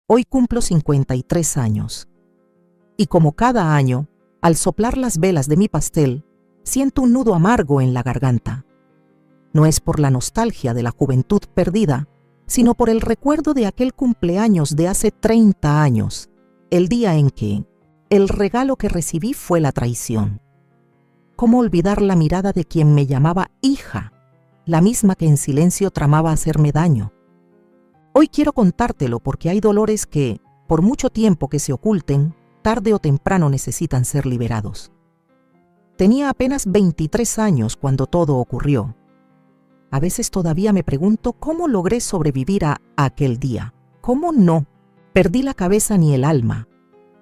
Hoy cumplo 53 años. Y como cada año, al soplar las velas de mi pastel, siento un nudo amargo en la garganta. No es por la nostalgia de la juventud perdida, sino por el recuerdo de aquel cumpleaños de hace 30 años, el día en que el regalo que recibí fue la traición. ¿Cómo olvidar la mirada de quien me llamaba hija, la misma que en silencio tramaba hacerme daño? Hoy quiero contártelo porque hay dolores que, por mucho tiempo que se oculten, tarde o temprano necesitan ser liberados. Tenía apenas 23 años cuando todo ocurrió. A veces todavía me pregunto cómo logré sobrevivir a aquel día. ¿Cómo no? Perdí la cabeza ni el alma.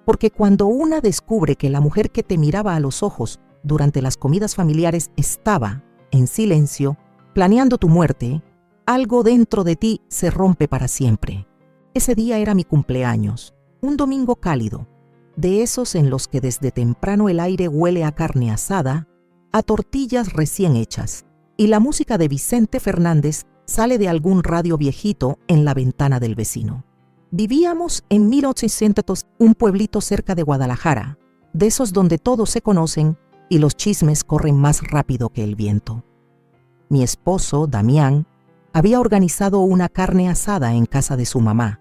Porque cuando una descubre que la mujer que te miraba a los ojos durante las comidas familiares estaba, en silencio, planeando tu muerte, algo dentro de ti se rompe para siempre. Ese día era mi cumpleaños, un domingo cálido, de esos en los que desde temprano el aire huele a carne asada, a tortillas recién hechas, y la música de Vicente Fernández sale de algún radio viejito en la ventana del vecino. Vivíamos en 1800, un pueblito cerca de Guadalajara, de esos donde todos se conocen y los chismes corren más rápido que el viento. Mi esposo, Damián, había organizado una carne asada en casa de su mamá.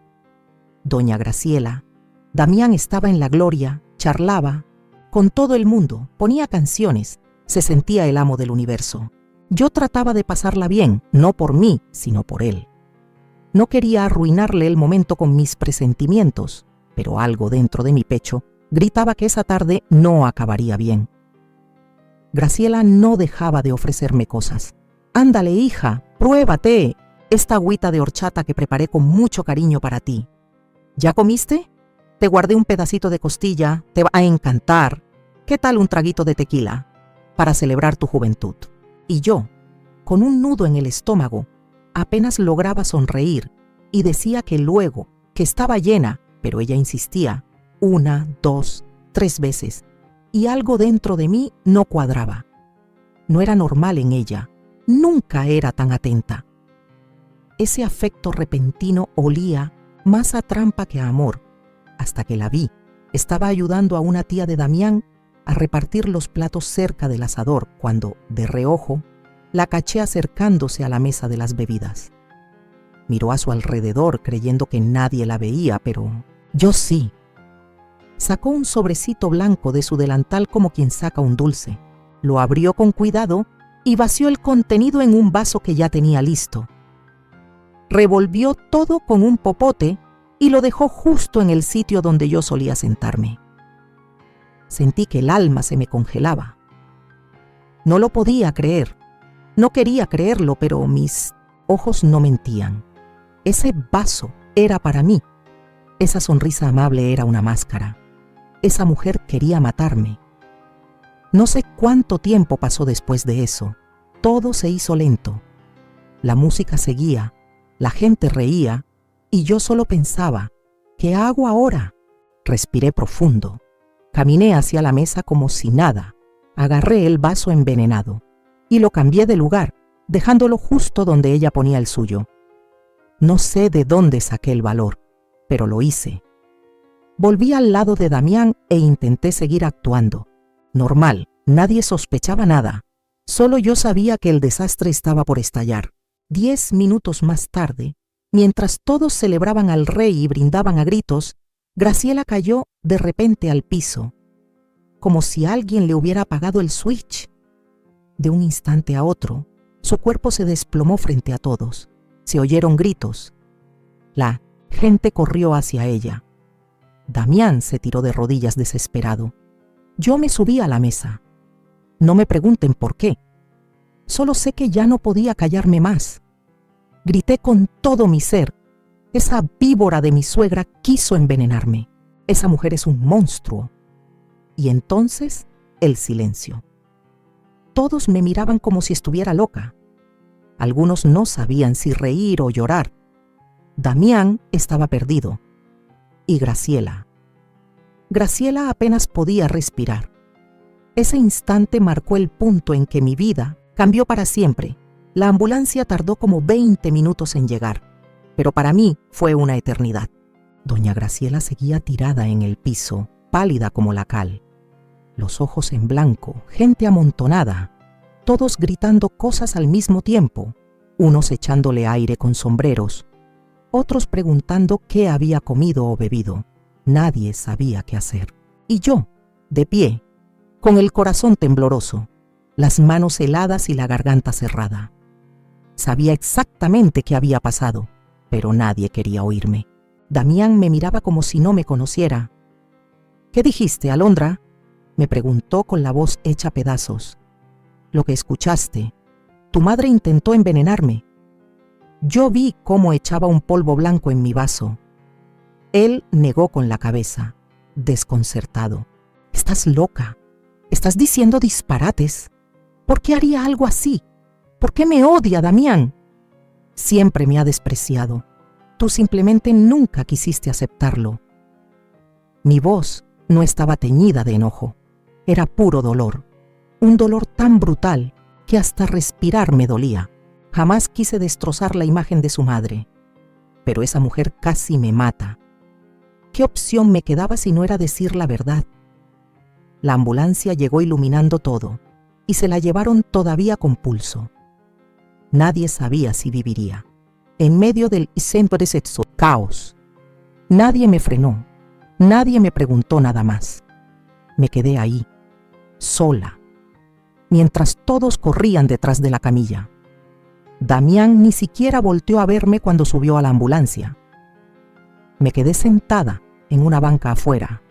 Doña Graciela, Damián estaba en la gloria, charlaba con todo el mundo, ponía canciones, se sentía el amo del universo. Yo trataba de pasarla bien, no por mí, sino por él. No quería arruinarle el momento con mis presentimientos, pero algo dentro de mi pecho gritaba que esa tarde no acabaría bien. Graciela no dejaba de ofrecerme cosas. «Ándale, hija, pruébate esta agüita de horchata que preparé con mucho cariño para ti. ¿Ya comiste? Te guardé un pedacito de costilla, te va a encantar. ¿Qué tal un traguito de tequila? Para celebrar tu juventud». Y yo, con un nudo en el estómago, apenas lograba sonreír y decía que luego, que estaba llena, pero ella insistía, 1, 2, 3 veces, y algo dentro de mí no cuadraba. No era normal en ella, nunca era tan atenta. Ese afecto repentino olía más a trampa que a amor, hasta que la vi. Estaba ayudando a una tía de Damián a repartir los platos cerca del asador cuando, de reojo, la caché acercándose a la mesa de las bebidas. Miró a su alrededor creyendo que nadie la veía, pero yo sí. Sacó un sobrecito blanco de su delantal como quien saca un dulce. Lo abrió con cuidado y vació el contenido en un vaso que ya tenía listo. Revolvió todo con un popote y lo dejó justo en el sitio donde yo solía sentarme. Sentí que el alma se me congelaba. No lo podía creer. No quería creerlo, pero mis ojos no mentían. Ese vaso era para mí. Esa sonrisa amable era una máscara. Esa mujer quería matarme. No sé cuánto tiempo pasó después de eso. Todo se hizo lento. La música seguía, la gente reía, y yo solo pensaba, ¿qué hago ahora? Respiré profundo. Caminé hacia la mesa como si nada. Agarré el vaso envenenado y lo cambié de lugar, dejándolo justo donde ella ponía el suyo. No sé de dónde saqué el valor, pero lo hice. Volví al lado de Damián e intenté seguir actuando. Normal, nadie sospechaba nada. Solo yo sabía que el desastre estaba por estallar. 10 minutos más tarde, mientras todos celebraban al rey y brindaban a gritos, Graciela cayó de repente al piso, como si alguien le hubiera apagado el switch. De un instante a otro, su cuerpo se desplomó frente a todos. Se oyeron gritos. La gente corrió hacia ella. Damián se tiró de rodillas desesperado. Yo me subí a la mesa. No me pregunten por qué. Solo sé que ya no podía callarme más. Grité con todo mi ser. Esa víbora de mi suegra quiso envenenarme. Esa mujer es un monstruo. Y entonces, el silencio. Todos me miraban como si estuviera loca. Algunos no sabían si reír o llorar. Damián estaba perdido. Y Graciela. Graciela apenas podía respirar. Ese instante marcó el punto en que mi vida cambió para siempre. La ambulancia tardó como 20 minutos en llegar, pero para mí fue una eternidad. Doña Graciela seguía tirada en el piso, pálida como la cal, los ojos en blanco, gente amontonada, todos gritando cosas al mismo tiempo, unos echándole aire con sombreros, otros preguntando qué había comido o bebido. Nadie sabía qué hacer. Y yo, de pie, con el corazón tembloroso, las manos heladas y la garganta cerrada. Sabía exactamente qué había pasado, pero nadie quería oírme. Damián me miraba como si no me conociera. «¿Qué dijiste, Alondra?», me preguntó con la voz hecha pedazos. «Lo que escuchaste. Tu madre intentó envenenarme. Yo vi cómo echaba un polvo blanco en mi vaso». Él negó con la cabeza, desconcertado. «Estás loca. Estás diciendo disparates. ¿Por qué haría algo así? ¿Por qué me odia, Damián? Siempre me ha despreciado. Tú simplemente nunca quisiste aceptarlo». Mi voz no estaba teñida de enojo. Era puro dolor. Un dolor tan brutal que hasta respirar me dolía. Jamás quise destrozar la imagen de su madre. Pero esa mujer casi me mata. ¿Qué opción me quedaba si no era decir la verdad? La ambulancia llegó iluminando todo y se la llevaron todavía con pulso. Nadie sabía si viviría. En medio del caos. Nadie me frenó. Nadie me preguntó nada más. Me quedé ahí, sola, mientras todos corrían detrás de la camilla. Damián ni siquiera volteó a verme cuando subió a la ambulancia. Me quedé sentada en una banca afuera,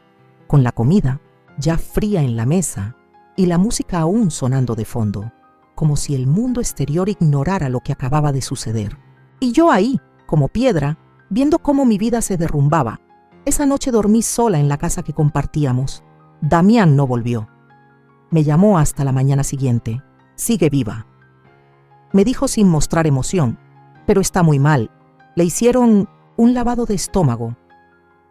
con la comida ya fría en la mesa y la música aún sonando de fondo, como si el mundo exterior ignorara lo que acababa de suceder. Y yo ahí, como piedra, viendo cómo mi vida se derrumbaba. Esa noche dormí sola en la casa que compartíamos. Damián no volvió. Me llamó hasta la mañana siguiente. «Sigue viva», me dijo sin mostrar emoción, «pero está muy mal. Le hicieron un lavado de estómago.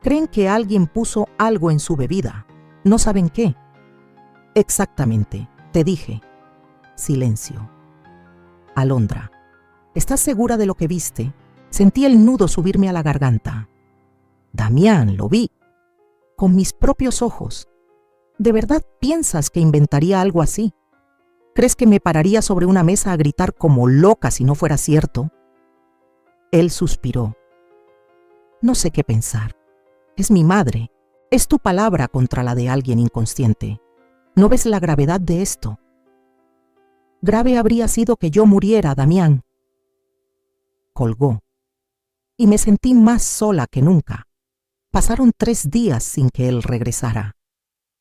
Creen que alguien puso algo en su bebida. No saben qué». «Exactamente, te dije». Silencio. «Alondra, ¿estás segura de lo que viste?». Sentí el nudo subirme a la garganta. «Damián, lo vi. Con mis propios ojos. ¿De verdad piensas que inventaría algo así? ¿Crees que me pararía sobre una mesa a gritar como loca si no fuera cierto?». Él suspiró. «No sé qué pensar. Es mi madre. Es tu palabra contra la de alguien inconsciente. ¿No ves la gravedad de esto? Grave habría sido que yo muriera, Damián». Colgó. Y me sentí más sola que nunca. Pasaron 3 días sin que él regresara.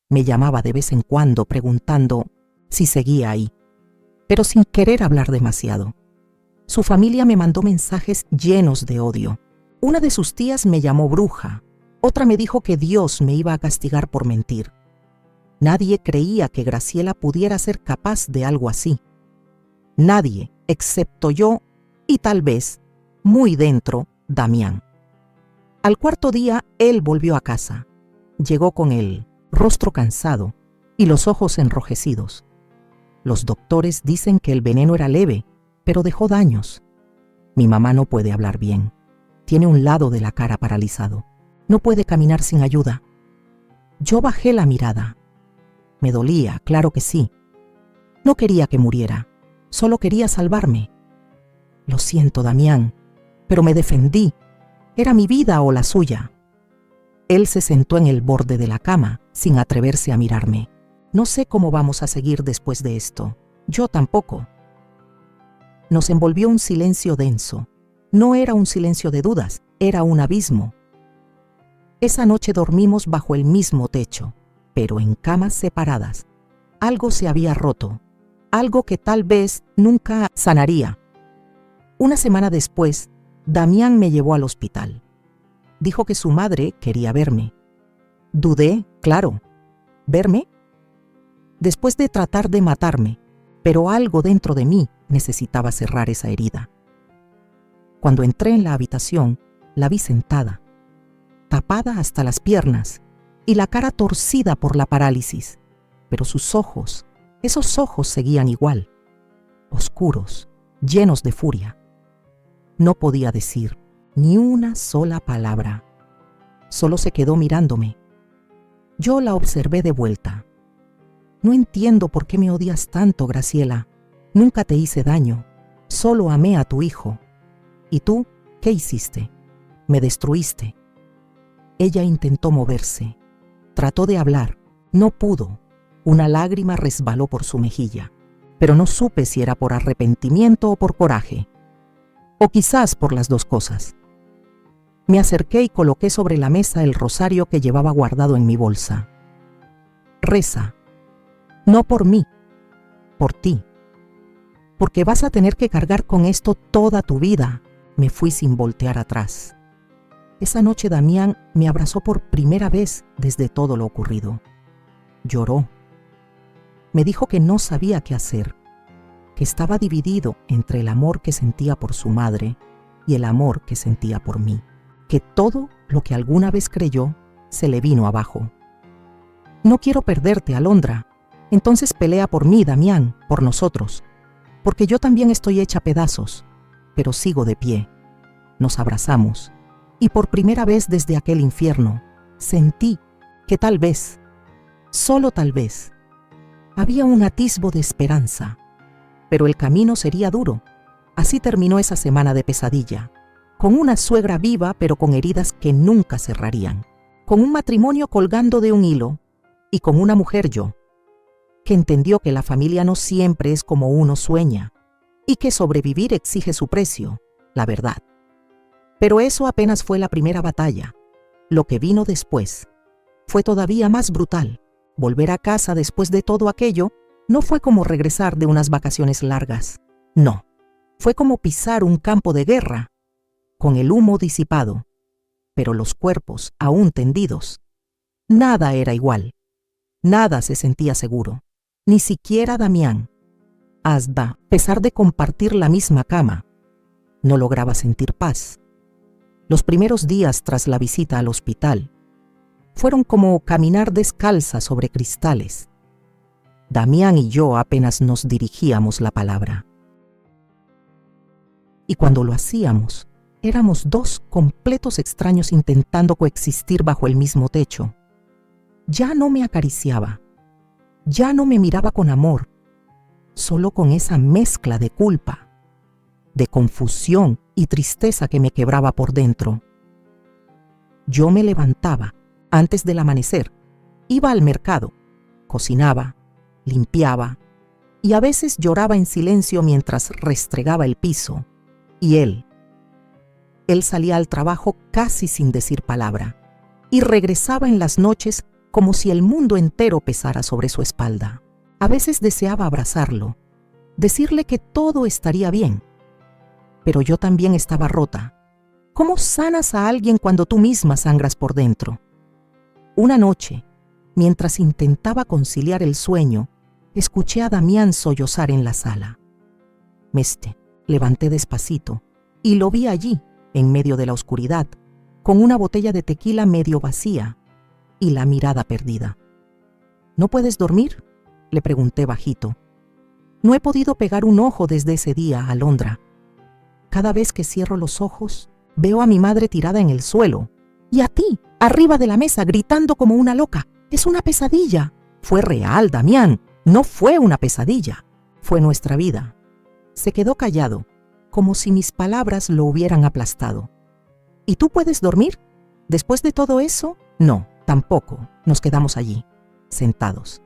Me llamaba de vez en cuando preguntando si seguía ahí, pero sin querer hablar demasiado. Su familia me mandó mensajes llenos de odio. Una de sus tías me llamó bruja, otra me dijo que Dios me iba a castigar por mentir. Nadie creía que Graciela pudiera ser capaz de algo así. Nadie, excepto yo y tal vez, muy dentro, Damián. Al 4.º día, él volvió a casa. Llegó con el rostro cansado y los ojos enrojecidos. Los doctores dicen que el veneno era leve, pero dejó daños. Mi mamá no puede hablar bien. Tiene un lado de la cara paralizado. No puede caminar sin ayuda. Yo bajé la mirada. Me dolía, claro que sí. No quería que muriera. Solo quería salvarme. Lo siento, Damián, pero me defendí. Era mi vida o la suya. Él se sentó en el borde de la cama, sin atreverse a mirarme. No sé cómo vamos a seguir después de esto. Yo tampoco. Nos envolvió un silencio denso. No era un silencio de dudas, era un abismo. Esa noche dormimos bajo el mismo techo, pero en camas separadas. Algo se había roto, algo que tal vez nunca sanaría. Una semana después, Damián me llevó al hospital. Dijo que su madre quería verme. Dudé, claro. ¿Verme? Después de tratar de matarme, pero algo dentro de mí necesitaba cerrar esa herida. Cuando entré en la habitación, la vi sentada, tapada hasta las piernas y la cara torcida por la parálisis, pero sus ojos, esos ojos seguían igual, oscuros, llenos de furia. No podía decir ni una sola palabra. Solo se quedó mirándome. Yo la observé de vuelta. No entiendo por qué me odias tanto, Graciela. Nunca te hice daño. Solo amé a tu hijo. ¿Y tú qué hiciste? Me destruiste. Ella intentó moverse. Trató de hablar. No pudo. Una lágrima resbaló por su mejilla. Pero no supe si era por arrepentimiento o por coraje. O quizás por las dos cosas. Me acerqué y coloqué sobre la mesa el rosario que llevaba guardado en mi bolsa. Reza. No por mí, por ti. Porque vas a tener que cargar con esto toda tu vida. Me fui sin voltear atrás. Esa noche Damián me abrazó por primera vez desde todo lo ocurrido. Lloró. Me dijo que no sabía qué hacer, que estaba dividido entre el amor que sentía por su madre y el amor que sentía por mí, que todo lo que alguna vez creyó se le vino abajo. No quiero perderte, Alondra. Entonces pelea por mí, Damián, por nosotros, porque yo también estoy hecha pedazos, pero sigo de pie. Nos abrazamos, y por primera vez desde aquel infierno, sentí que tal vez, solo tal vez, había un atisbo de esperanza, pero el camino sería duro. Así terminó esa semana de pesadilla, con una suegra viva pero con heridas que nunca cerrarían, con un matrimonio colgando de un hilo y con una mujer yo, que entendió que la familia no siempre es como uno sueña y que sobrevivir exige su precio, la verdad. Pero eso apenas fue la primera batalla. Lo que vino después fue todavía más brutal. Volver a casa después de todo aquello no fue como regresar de unas vacaciones largas. No, fue como pisar un campo de guerra, con el humo disipado, pero los cuerpos aún tendidos. Nada era igual. Nada se sentía seguro. Ni siquiera Damián. Hasta, a pesar de compartir la misma cama, no lograba sentir paz. Los primeros días tras la visita al hospital fueron como caminar descalza sobre cristales. Damián y yo apenas nos dirigíamos la palabra. Y cuando lo hacíamos, éramos dos completos extraños intentando coexistir bajo el mismo techo. Ya no me acariciaba. Ya no me miraba con amor, solo con esa mezcla de culpa, de confusión y tristeza que me quebraba por dentro. Yo me levantaba antes del amanecer, iba al mercado, cocinaba, limpiaba y a veces lloraba en silencio mientras restregaba el piso. Y él salía al trabajo casi sin decir palabra y regresaba en las noches como si el mundo entero pesara sobre su espalda. A veces deseaba abrazarlo, decirle que todo estaría bien. Pero yo también estaba rota. ¿Cómo sanas a alguien cuando tú misma sangras por dentro? Una noche, mientras intentaba conciliar el sueño, escuché a Damián sollozar en la sala. Me levanté despacito y lo vi allí, en medio de la oscuridad, con una botella de tequila medio vacía y la mirada perdida. ¿No puedes dormir?, le pregunté bajito. No he podido pegar un ojo desde ese día, Alondra. Cada vez que cierro los ojos, veo a mi madre tirada en el suelo y a ti, arriba de la mesa, gritando como una loca. Es una pesadilla. Fue real, Damián. No fue una pesadilla. Fue nuestra vida. Se quedó callado, como si mis palabras lo hubieran aplastado. ¿Y tú puedes dormir? Después de todo eso, no. Tampoco. Nos quedamos allí, sentados,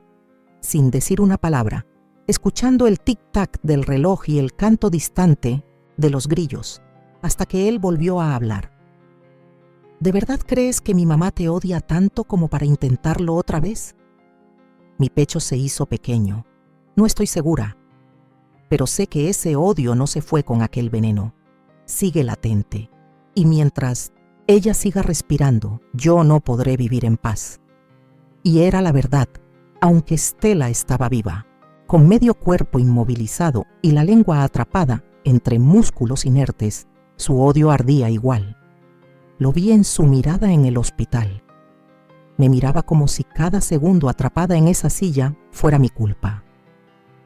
sin decir una palabra, escuchando el tic-tac del reloj y el canto distante de los grillos, hasta que él volvió a hablar. ¿De verdad crees que mi mamá te odia tanto como para intentarlo otra vez? Mi pecho se hizo pequeño. No estoy segura, pero sé que ese odio no se fue con aquel veneno. Sigue latente, y mientras ella siga respirando, yo no podré vivir en paz. Y era la verdad, aunque Stella estaba viva, con medio cuerpo inmovilizado y la lengua atrapada entre músculos inertes, su odio ardía igual. Lo vi en su mirada en el hospital. Me miraba como si cada segundo atrapada en esa silla fuera mi culpa,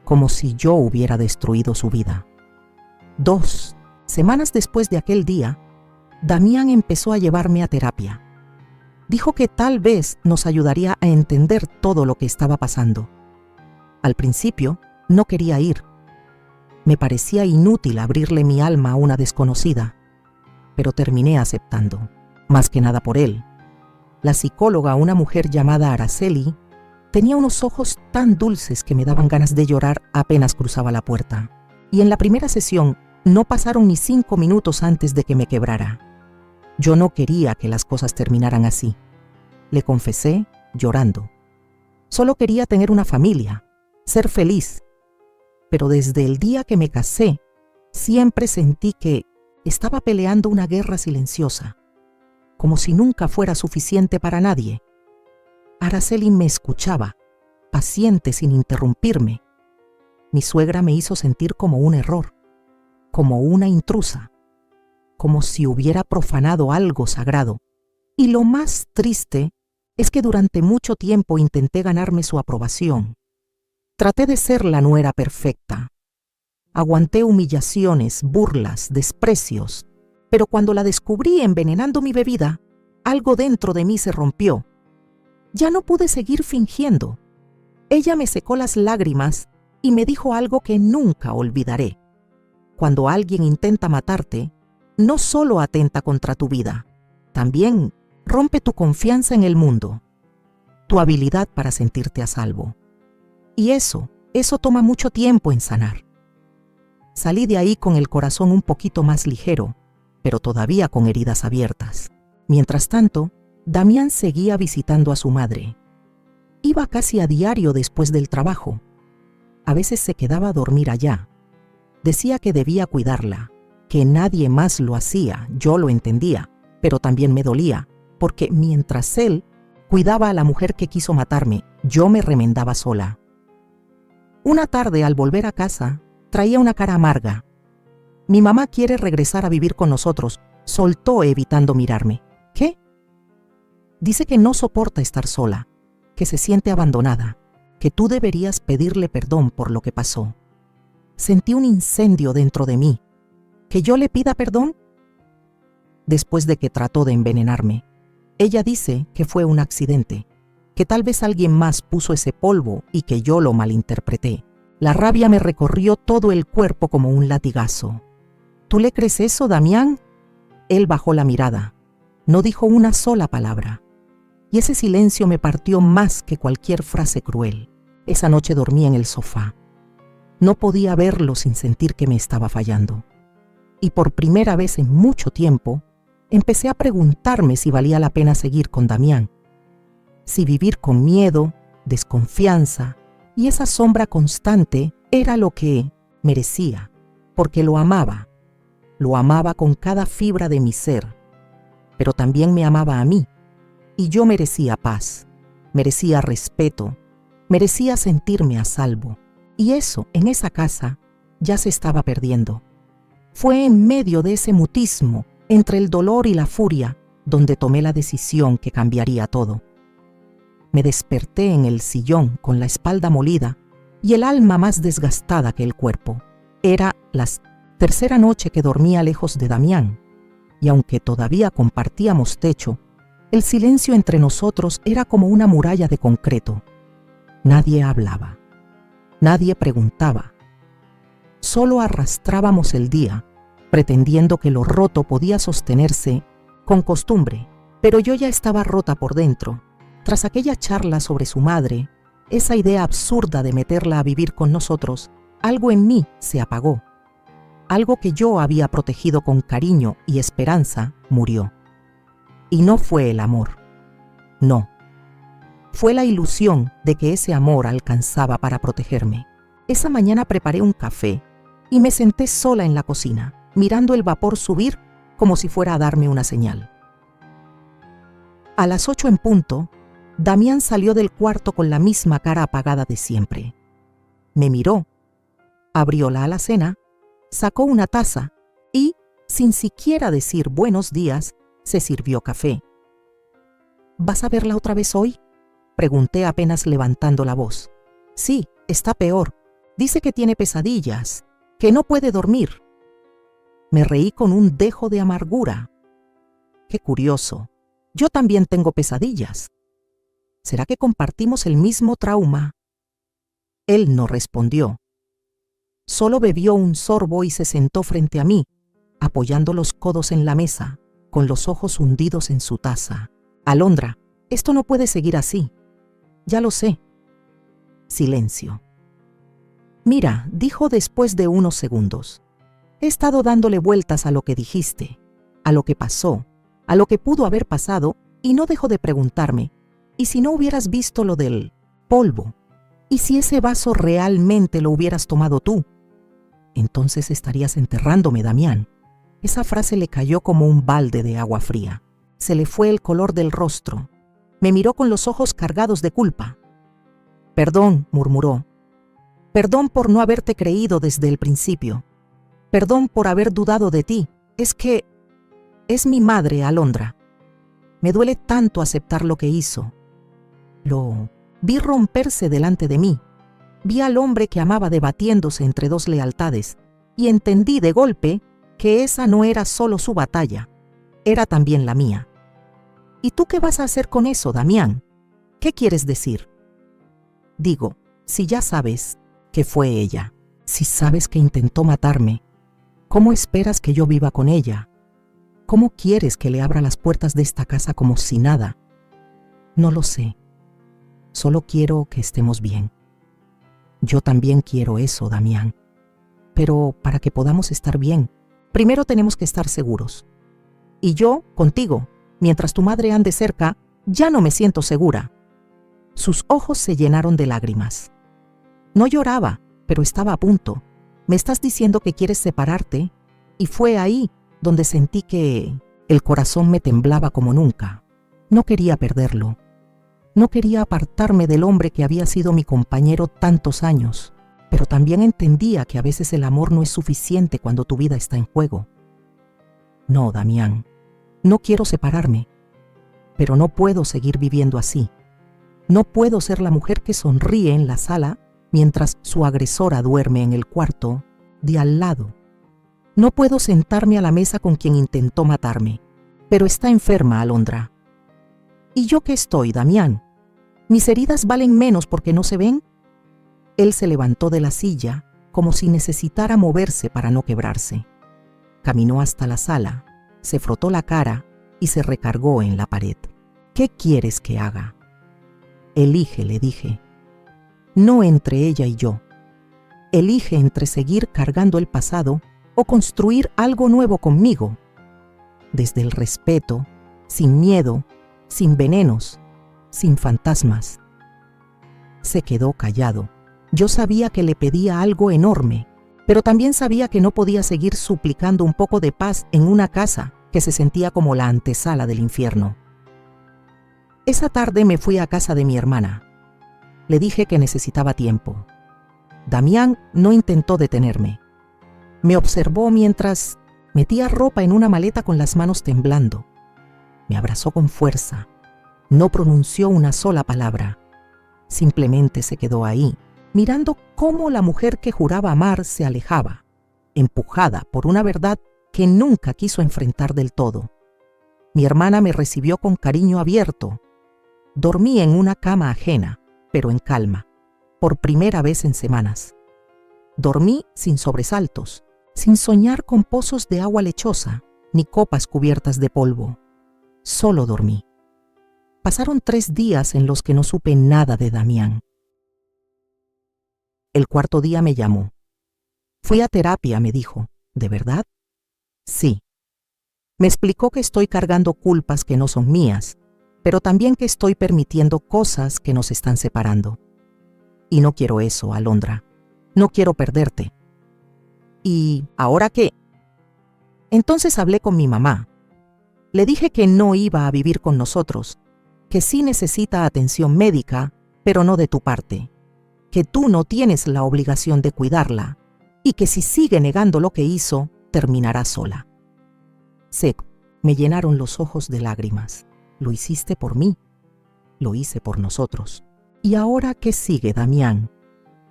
como si yo hubiera destruido su vida. 2 semanas después de aquel día, Damián empezó a llevarme a terapia. Dijo que tal vez nos ayudaría a entender todo lo que estaba pasando. Al principio, no quería ir. Me parecía inútil abrirle mi alma a una desconocida, pero terminé aceptando, más que nada por él. La psicóloga, una mujer llamada Araceli, tenía unos ojos tan dulces que me daban ganas de llorar apenas cruzaba la puerta. Y en la primera sesión no pasaron ni 5 minutos antes de que me quebrara. Yo no quería que las cosas terminaran así. Le confesé, llorando. Solo quería tener una familia, ser feliz. Pero desde el día que me casé, siempre sentí que estaba peleando una guerra silenciosa, como si nunca fuera suficiente para nadie. Araceli me escuchaba, paciente sin interrumpirme. Mi suegra me hizo sentir como un error, como una intrusa, como si hubiera profanado algo sagrado. Y lo más triste es que durante mucho tiempo intenté ganarme su aprobación. Traté de ser la nuera perfecta. Aguanté humillaciones, burlas, desprecios, pero cuando la descubrí envenenando mi bebida, algo dentro de mí se rompió. Ya no pude seguir fingiendo. Ella me secó las lágrimas y me dijo algo que nunca olvidaré. Cuando alguien intenta matarte, no solo atenta contra tu vida, también rompe tu confianza en el mundo, tu habilidad para sentirte a salvo. Y eso toma mucho tiempo en sanar. Salí de ahí con el corazón un poquito más ligero, pero todavía con heridas abiertas. Mientras tanto, Damián seguía visitando a su madre. Iba casi a diario después del trabajo. A veces se quedaba a dormir allá. Decía que debía cuidarla, que nadie más lo hacía, yo lo entendía, pero también me dolía, porque mientras él cuidaba a la mujer que quiso matarme, yo me remendaba sola. Una tarde, al volver a casa, traía una cara amarga. Mi mamá quiere regresar a vivir con nosotros, soltó evitando mirarme. ¿Qué? Dice que no soporta estar sola, que se siente abandonada, que tú deberías pedirle perdón por lo que pasó. Sentí un incendio dentro de mí. ¿Que yo le pida perdón? Después de que trató de envenenarme, ella dice que fue un accidente, que tal vez alguien más puso ese polvo y que yo lo malinterpreté. La rabia me recorrió todo el cuerpo como un latigazo. ¿Tú le crees eso, Damián? Él bajó la mirada. No dijo una sola palabra. Y ese silencio me partió más que cualquier frase cruel. Esa noche dormí en el sofá. No podía verlo sin sentir que me estaba fallando. Y por primera vez en mucho tiempo, empecé a preguntarme si valía la pena seguir con Damián. Si vivir con miedo, desconfianza y esa sombra constante era lo que merecía, porque lo amaba con cada fibra de mi ser, pero también me amaba a mí, y yo merecía paz, merecía respeto, merecía sentirme a salvo, y eso en esa casa ya se estaba perdiendo. Fue en medio de ese mutismo, entre el dolor y la furia, donde tomé la decisión que cambiaría todo. Me desperté en el sillón con la espalda molida y el alma más desgastada que el cuerpo. Era la tercera noche que dormía lejos de Damián, y aunque todavía compartíamos techo, el silencio entre nosotros era como una muralla de concreto. Nadie hablaba, nadie preguntaba. Solo arrastrábamos el día, pretendiendo que lo roto podía sostenerse con costumbre, pero yo ya estaba rota por dentro. Tras aquella charla sobre su madre, esa idea absurda de meterla a vivir con nosotros, algo en mí se apagó. Algo que yo había protegido con cariño y esperanza murió. Y no fue el amor. No. Fue la ilusión de que ese amor alcanzaba para protegerme. Esa mañana preparé un café y me senté sola en la cocina, mirando el vapor subir como si fuera a darme una señal. A las 8 en punto, Damián salió del cuarto con la misma cara apagada de siempre. Me miró, abrió la alacena, sacó una taza y, sin siquiera decir buenos días, se sirvió café. ¿Vas a verla otra vez hoy?, pregunté apenas levantando la voz. Sí, está peor. Dice que tiene pesadillas, que no puede dormir. Me reí con un dejo de amargura. Qué curioso. Yo también tengo pesadillas. ¿Será que compartimos el mismo trauma? Él no respondió. Solo bebió un sorbo y se sentó frente a mí, apoyando los codos en la mesa, con los ojos hundidos en su taza. Alondra, esto no puede seguir así. Ya lo sé. Silencio. Mira, dijo después de unos segundos. He estado dándole vueltas a lo que dijiste, a lo que pasó, a lo que pudo haber pasado, y no dejo de preguntarme, ¿y si no hubieras visto lo del polvo? ¿Y si ese vaso realmente lo hubieras tomado tú? Entonces estarías enterrándome, Damián. Esa frase le cayó como un balde de agua fría. Se le fue el color del rostro. Me miró con los ojos cargados de culpa. Perdón, murmuró. Perdón por no haberte creído desde el principio. Perdón por haber dudado de ti. Es que es mi madre, Alondra. Me duele tanto aceptar lo que hizo. Lo vi romperse delante de mí. Vi al hombre que amaba debatiéndose entre dos lealtades y entendí de golpe que esa no era solo su batalla, era también la mía. ¿Y tú qué vas a hacer con eso, Damián? ¿Qué quieres decir? Digo, si ya sabes que fue ella, si sabes que intentó matarme, ¿cómo esperas que yo viva con ella? ¿Cómo quieres que le abra las puertas de esta casa como si nada? No lo sé. Solo quiero que estemos bien. Yo también quiero eso, Damián. Pero para que podamos estar bien, primero tenemos que estar seguros. Y yo, contigo, mientras tu madre ande cerca, ya no me siento segura. Sus ojos se llenaron de lágrimas. No lloraba, pero estaba a punto. Me estás diciendo que quieres separarte, y fue ahí donde sentí que el corazón me temblaba como nunca. No quería perderlo. No quería apartarme del hombre que había sido mi compañero tantos años, pero también entendía que a veces el amor no es suficiente cuando tu vida está en juego. No, Damián, no quiero separarme, pero no puedo seguir viviendo así. No puedo ser la mujer que sonríe en la sala mientras su agresora duerme en el cuarto de al lado. No puedo sentarme a la mesa con quien intentó matarme, pero está enferma, Alondra. ¿Y yo qué estoy, Damián? ¿Mis heridas valen menos porque no se ven? Él se levantó de la silla como si necesitara moverse para no quebrarse. Caminó hasta la sala, se frotó la cara y se recargó en la pared. ¿Qué quieres que haga? Elige, le dije. No entre ella y yo. Elige entre seguir cargando el pasado o construir algo nuevo conmigo. Desde el respeto, sin miedo, sin venenos, sin fantasmas. Se quedó callado. Yo sabía que le pedía algo enorme, pero también sabía que no podía seguir suplicando un poco de paz en una casa que se sentía como la antesala del infierno. Esa tarde me fui a casa de mi hermana. Le dije que necesitaba tiempo. Damián no intentó detenerme. Me observó mientras metía ropa en una maleta con las manos temblando. Me abrazó con fuerza. No pronunció una sola palabra. Simplemente se quedó ahí, mirando cómo la mujer que juraba amar se alejaba, empujada por una verdad que nunca quiso enfrentar del todo. Mi hermana me recibió con cariño abierto. Dormí en una cama ajena, pero en calma, por primera vez en semanas. Dormí sin sobresaltos, sin soñar con pozos de agua lechosa, ni copas cubiertas de polvo. Solo dormí. Pasaron 3 días en los que no supe nada de Damián. El cuarto día me llamó. Fui a terapia, me dijo. ¿De verdad? Sí. Me explicó que estoy cargando culpas que no son mías, pero también que estoy permitiendo cosas que nos están separando. Y no quiero eso, Alondra. No quiero perderte. ¿Y ahora qué? Entonces hablé con mi mamá. Le dije que no iba a vivir con nosotros, que sí necesita atención médica, pero no de tu parte, que tú no tienes la obligación de cuidarla y que si sigue negando lo que hizo, terminará sola. Me llenaron los ojos de lágrimas. Lo hiciste por mí, lo hice por nosotros. ¿Y ahora qué sigue, Damián?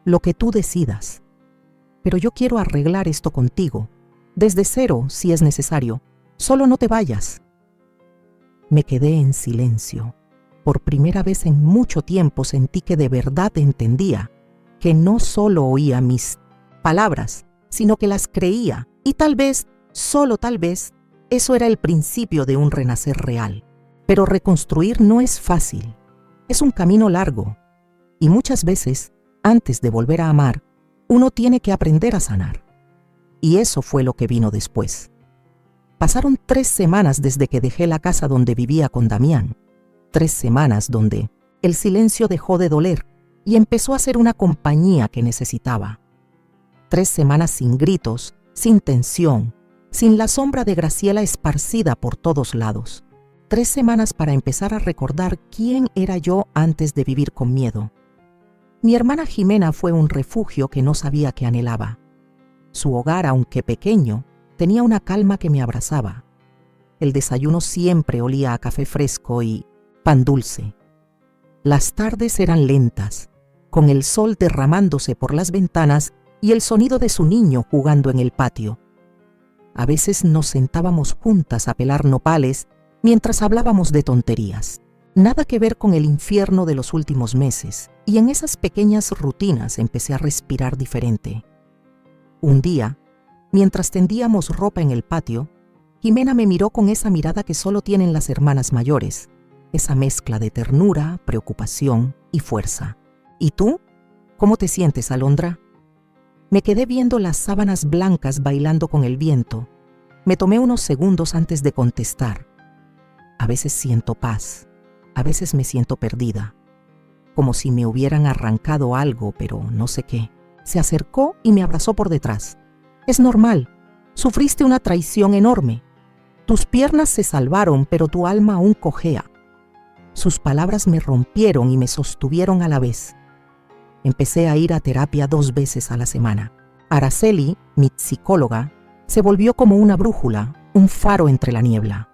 Lo que tú decidas. Pero yo quiero arreglar esto contigo, desde cero si es necesario. Solo no te vayas. Me quedé en silencio. Por primera vez en mucho tiempo sentí que de verdad entendía, que no solo oía mis palabras, sino que las creía, y tal vez, solo tal vez, eso era el principio de un renacer real. Pero reconstruir no es fácil, es un camino largo, y muchas veces, antes de volver a amar, uno tiene que aprender a sanar. Y eso fue lo que vino después. Pasaron 3 semanas desde que dejé la casa donde vivía con Damián. 3 semanas donde el silencio dejó de doler y empezó a ser una compañía que necesitaba. 3 semanas sin gritos, sin tensión, sin la sombra de Graciela esparcida por todos lados. 3 semanas para empezar a recordar quién era yo antes de vivir con miedo. Mi hermana Jimena fue un refugio que no sabía que anhelaba. Su hogar, aunque pequeño, tenía una calma que me abrazaba. El desayuno siempre olía a café fresco y pan dulce. Las tardes eran lentas, con el sol derramándose por las ventanas y el sonido de su niño jugando en el patio. A veces nos sentábamos juntas a pelar nopales mientras hablábamos de tonterías. Nada que ver con el infierno de los últimos meses, y en esas pequeñas rutinas empecé a respirar diferente. Un día, mientras tendíamos ropa en el patio, Jimena me miró con esa mirada que solo tienen las hermanas mayores, esa mezcla de ternura, preocupación y fuerza. ¿Y tú? ¿Cómo te sientes, Alondra? Me quedé viendo las sábanas blancas bailando con el viento. Me tomé unos segundos antes de contestar. A veces siento paz, a veces me siento perdida, como si me hubieran arrancado algo, pero no sé qué. Se acercó y me abrazó por detrás. Es normal, sufriste una traición enorme. Tus piernas se salvaron, pero tu alma aún cojea. Sus palabras me rompieron y me sostuvieron a la vez. Empecé a ir a terapia 2 veces a la semana. Araceli, mi psicóloga, se volvió como una brújula, un faro entre la niebla.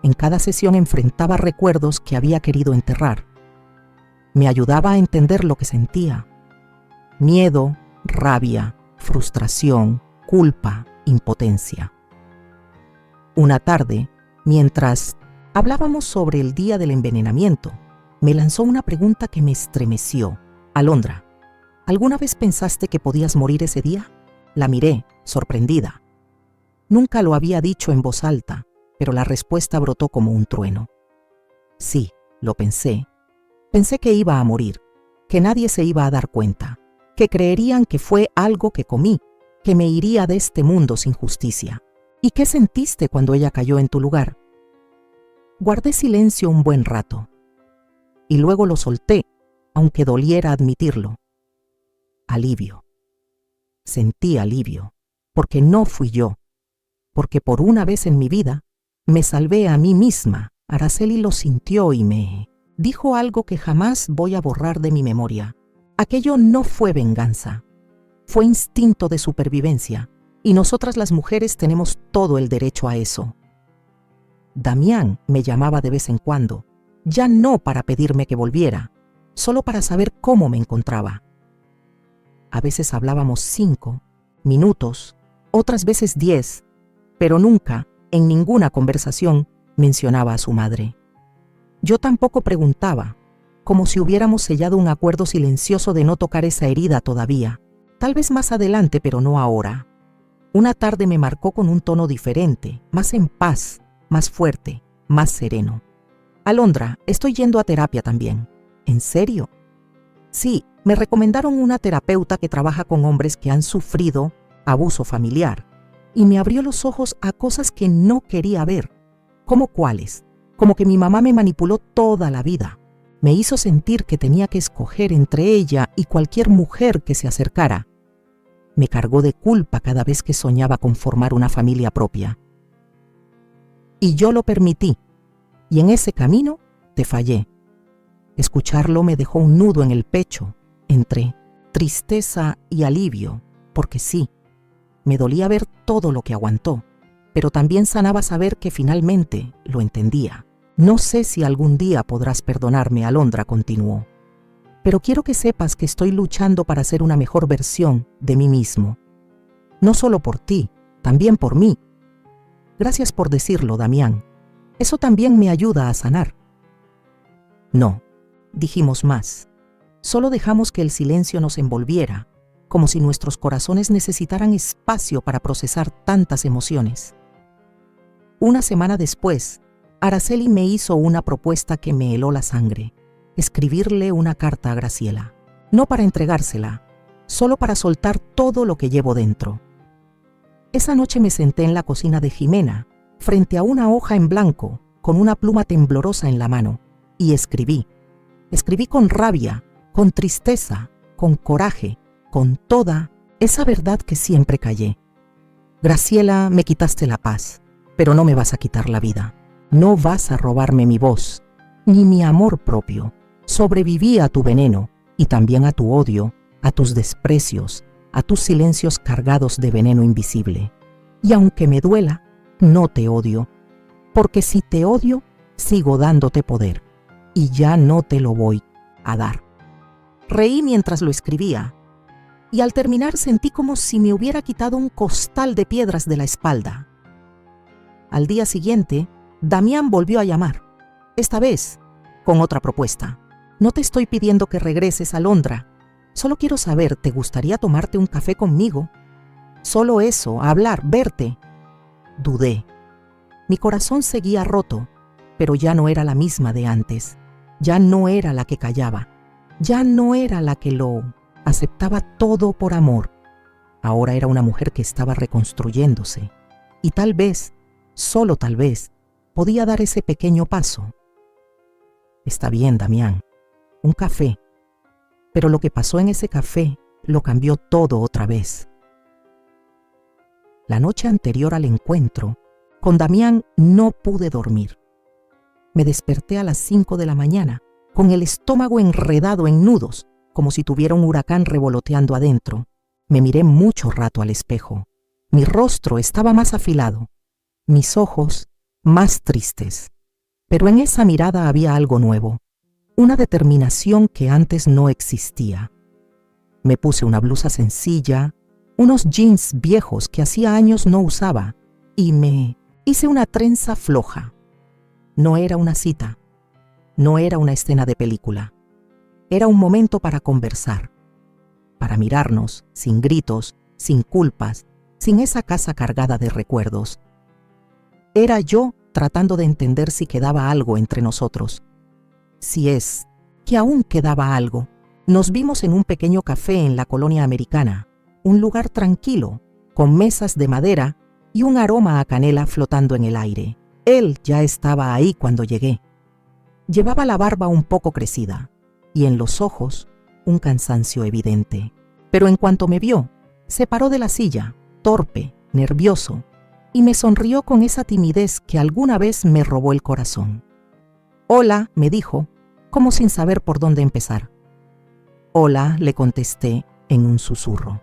En cada sesión enfrentaba recuerdos que había querido enterrar. Me ayudaba a entender lo que sentía. Miedo, rabia, frustración, culpa, impotencia. Una tarde, mientras hablábamos sobre el día del envenenamiento, me lanzó una pregunta que me estremeció. Alondra, ¿alguna vez pensaste que podías morir ese día? La miré, sorprendida. Nunca lo había dicho en voz alta, pero la respuesta brotó como un trueno. Sí, lo pensé. Pensé que iba a morir, que nadie se iba a dar cuenta, que creerían que fue algo que comí, que me iría de este mundo sin justicia. ¿Y qué sentiste cuando ella cayó en tu lugar? Guardé silencio un buen rato, y luego lo solté, aunque doliera admitirlo. Alivio. Sentí alivio, porque no fui yo, porque por una vez en mi vida me salvé a mí misma. Araceli lo sintió y me dijo algo que jamás voy a borrar de mi memoria. Aquello no fue venganza, fue instinto de supervivencia, y nosotras las mujeres tenemos todo el derecho a eso. Damián me llamaba de vez en cuando, ya no para pedirme que volviera, solo para saber cómo me encontraba. A veces hablábamos 5 minutos, otras veces 10, pero nunca, en ninguna conversación, mencionaba a su madre. Yo tampoco preguntaba, como si hubiéramos sellado un acuerdo silencioso de no tocar esa herida todavía. Tal vez más adelante, pero no ahora. Una tarde me marcó con un tono diferente, más en paz, más fuerte, más sereno. Alondra, estoy yendo a terapia también. ¿En serio? Sí, me recomendaron una terapeuta que trabaja con hombres que han sufrido abuso familiar, y me abrió los ojos a cosas que no quería ver. ¿Cómo cuáles? Como que mi mamá me manipuló toda la vida. Me hizo sentir que tenía que escoger entre ella y cualquier mujer que se acercara. Me cargó de culpa cada vez que soñaba con formar una familia propia. Y yo lo permití, y en ese camino te fallé. Escucharlo me dejó un nudo en el pecho, entre tristeza y alivio, porque sí, me dolía ver todo lo que aguantó, pero también sanaba saber que finalmente lo entendía. No sé si algún día podrás perdonarme, Alondra, continuó, pero quiero que sepas que estoy luchando para ser una mejor versión de mí mismo. No solo por ti, también por mí. Gracias por decirlo, Damián. Eso también me ayuda a sanar. No, dijimos más. Solo dejamos que el silencio nos envolviera, como si nuestros corazones necesitaran espacio para procesar tantas emociones. Una semana después, Araceli me hizo una propuesta que me heló la sangre: escribirle una carta a Graciela. No para entregársela, solo para soltar todo lo que llevo dentro. Esa noche me senté en la cocina de Jimena, frente a una hoja en blanco, con una pluma temblorosa en la mano, y escribí. Escribí con rabia, con tristeza, con coraje, con toda esa verdad que siempre callé. Graciela, me quitaste la paz, pero no me vas a quitar la vida. No vas a robarme mi voz, ni mi amor propio. Sobreviví a tu veneno y también a tu odio, a tus desprecios, a tus silencios cargados de veneno invisible. Y aunque me duela, no te odio, porque si te odio, sigo dándote poder, y ya no te lo voy a dar. Reí mientras lo escribía, y al terminar sentí como si me hubiera quitado un costal de piedras de la espalda. Al día siguiente, Damián volvió a llamar, esta vez con otra propuesta. No te estoy pidiendo que regreses a Londra, solo quiero saber, ¿te gustaría tomarte un café conmigo? Solo eso, hablar, verte. Dudé. Mi corazón seguía roto, pero ya no era la misma de antes. Ya no era la que callaba. Ya no era la que lo aceptaba todo por amor. Ahora era una mujer que estaba reconstruyéndose. Y tal vez, solo tal vez, podía dar ese pequeño paso. Está bien, Damián. Un café. Pero lo que pasó en ese café lo cambió todo otra vez. La noche anterior al encuentro, con Damián no pude dormir. Me desperté a las 5 de la mañana, con el estómago enredado en nudos, como si tuviera un huracán revoloteando adentro. Me miré mucho rato al espejo. Mi rostro estaba más afilado, mis ojos más tristes. Pero en esa mirada había algo nuevo, una determinación que antes no existía. Me puse una blusa sencilla, unos jeans viejos que hacía años no usaba, y me hice una trenza floja. No era una cita, no era una escena de película. Era un momento para conversar, para mirarnos, sin gritos, sin culpas, sin esa casa cargada de recuerdos. Era yo tratando de entender si quedaba algo entre nosotros. Si es que aún quedaba algo. Nos vimos en un pequeño café en la colonia americana, un lugar tranquilo, con mesas de madera y un aroma a canela flotando en el aire. Él ya estaba ahí cuando llegué. Llevaba la barba un poco crecida y en los ojos un cansancio evidente. Pero en cuanto me vio, se paró de la silla, torpe, nervioso, y me sonrió con esa timidez que alguna vez me robó el corazón. «Hola», me dijo, como sin saber por dónde empezar. «Hola», le contesté en un susurro.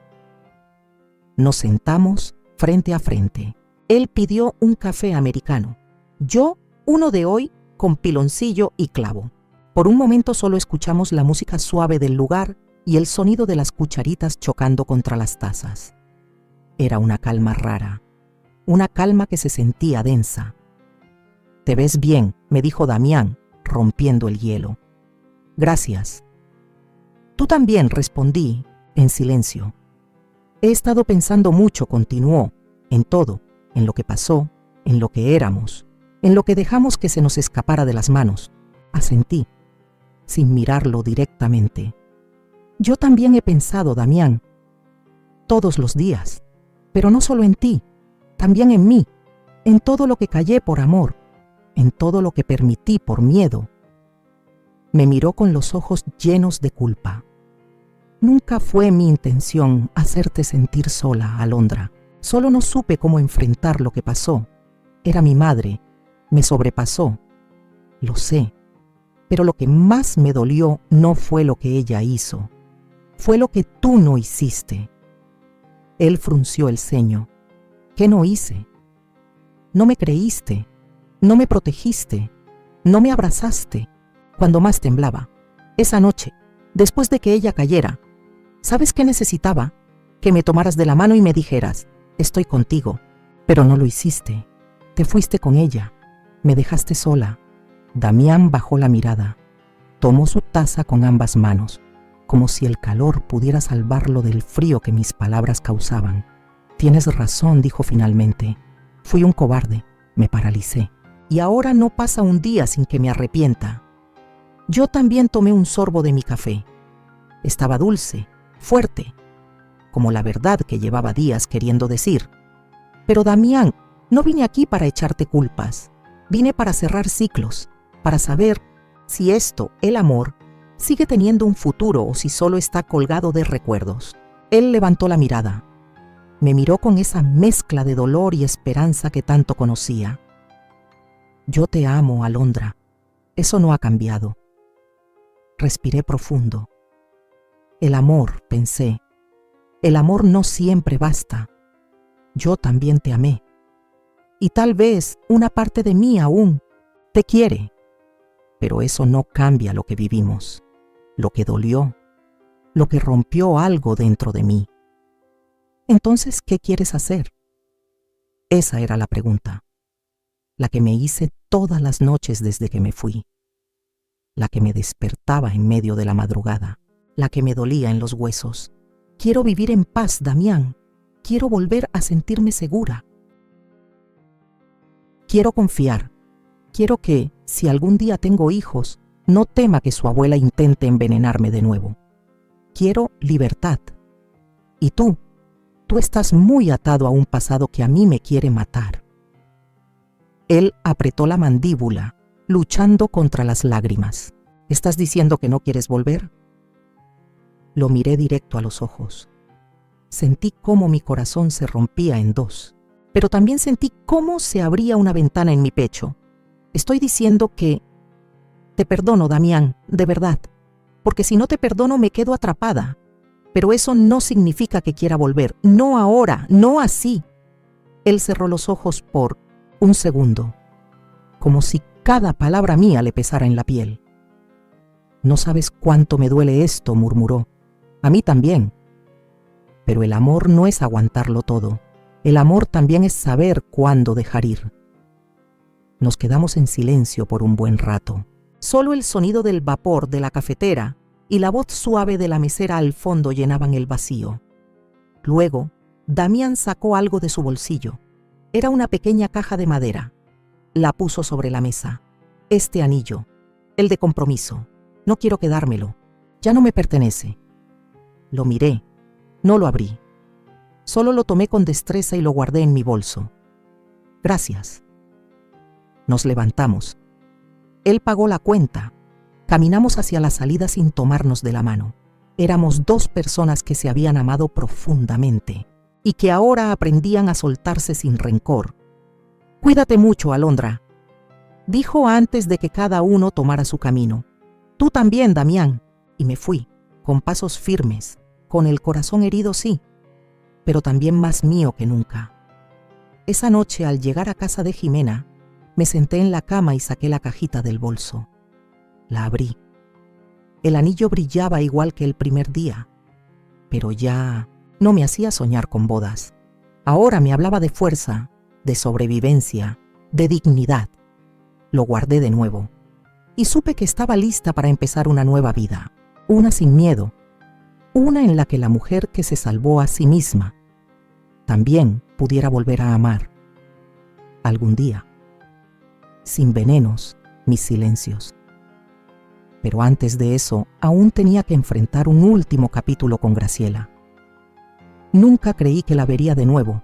Nos sentamos frente a frente. Él pidió un café americano. Yo, uno de hoy con piloncillo y clavo. Por un momento solo escuchamos la música suave del lugar y el sonido de las cucharitas chocando contra las tazas. Era una calma rara, una calma que se sentía densa. «Te ves bien», me dijo Damián, rompiendo el hielo. «Gracias». «Tú también», respondí, en silencio. «He estado pensando mucho», continuó, «en todo, en lo que pasó, en lo que éramos, en lo que dejamos que se nos escapara de las manos». Asentí, sin mirarlo directamente. «Yo también he pensado, Damián, todos los días, pero no solo en ti, también en mí, en todo lo que callé por amor, en todo lo que permití por miedo». Me miró con los ojos llenos de culpa. «Nunca fue mi intención hacerte sentir sola, Alondra. Solo no supe cómo enfrentar lo que pasó. Era mi madre, me sobrepasó. Lo sé, pero lo que más me dolió no fue lo que ella hizo. Fue lo que tú no hiciste». Él frunció el ceño. «¿Qué no hice?» «No me creíste, no me protegiste, no me abrazaste cuando más temblaba. Esa noche, después de que ella cayera, ¿sabes qué necesitaba? Que me tomaras de la mano y me dijeras, estoy contigo, pero no lo hiciste. Te fuiste con ella, Me dejaste sola. Damián bajó la mirada. Tomó su taza con ambas manos, como si el calor pudiera salvarlo del frío que mis palabras causaban. Tienes razón, dijo finalmente. Fui un cobarde, me paralicé. Y ahora no pasa un día sin que me arrepienta. Yo también tomé un sorbo de mi café. Estaba dulce, fuerte, como la verdad que llevaba días queriendo decir. Pero Damián, no vine aquí para echarte culpas. Vine para cerrar ciclos, para saber si esto, el amor, sigue teniendo un futuro o si solo está colgado de recuerdos. Él levantó la mirada. Me miró con esa mezcla de dolor y esperanza que tanto conocía. Yo te amo, Alondra. Eso no ha cambiado. Respiré profundo. El amor, pensé. El amor no siempre basta. Yo también te amé. Y tal vez una parte de mí aún te quiere. Pero eso no cambia lo que vivimos, lo que dolió, lo que rompió algo dentro de mí. Entonces, ¿qué quieres hacer? Esa era la pregunta, la que me hice todas las noches desde que me fui, la que me despertaba en medio de la madrugada, la que me dolía en los huesos. Quiero vivir en paz, Damián. Quiero volver a sentirme segura. Quiero confiar. Quiero que, si algún día tengo hijos, no tema que su abuela intente envenenarme de nuevo. Quiero libertad. Y tú estás muy atado a un pasado que a mí me quiere matar. Él apretó la mandíbula, luchando contra las lágrimas. ¿Estás diciendo que no quieres volver? Lo miré directo a los ojos. Sentí cómo mi corazón se rompía en dos, pero también sentí cómo se abría una ventana en mi pecho. Estoy diciendo que te perdono, Damián, de verdad, porque si no te perdono me quedo atrapada. Pero eso no significa que quiera volver, no ahora, no así. Él cerró los ojos por un segundo, como si cada palabra mía le pesara en la piel. No sabes cuánto me duele esto, murmuró. A mí también. Pero el amor no es aguantarlo todo. El amor también es saber cuándo dejar ir. Nos quedamos en silencio por un buen rato. Solo el sonido del vapor de la cafetera y la voz suave de la mesera al fondo llenaban el vacío. Luego, Damián sacó algo de su bolsillo. Era una pequeña caja de madera. La puso sobre la mesa. Este anillo, el de compromiso. No quiero quedármelo. Ya no me pertenece. Lo miré. No lo abrí. Solo lo tomé con destreza y lo guardé en mi bolso. Gracias. Nos levantamos. Él pagó la cuenta. Caminamos hacia la salida sin tomarnos de la mano. Éramos dos personas que se habían amado profundamente y que ahora aprendían a soltarse sin rencor. Cuídate mucho, Alondra, dijo antes de que cada uno tomara su camino. Tú también, Damián. Y me fui, con pasos firmes, con el corazón herido, sí, pero también más mío que nunca. Esa noche, al llegar a casa de Jimena, me senté en la cama y saqué la cajita del bolso. La abrí. El anillo brillaba igual que el primer día, pero ya no me hacía soñar con bodas. Ahora me hablaba de fuerza, de sobrevivencia, de dignidad. Lo guardé de nuevo y supe que estaba lista para empezar una nueva vida, una sin miedo, una en la que la mujer que se salvó a sí misma también pudiera volver a amar. Algún día. Sin venenos, mis silencios. Pero antes de eso, aún tenía que enfrentar un último capítulo con Graciela. Nunca creí que la vería de nuevo.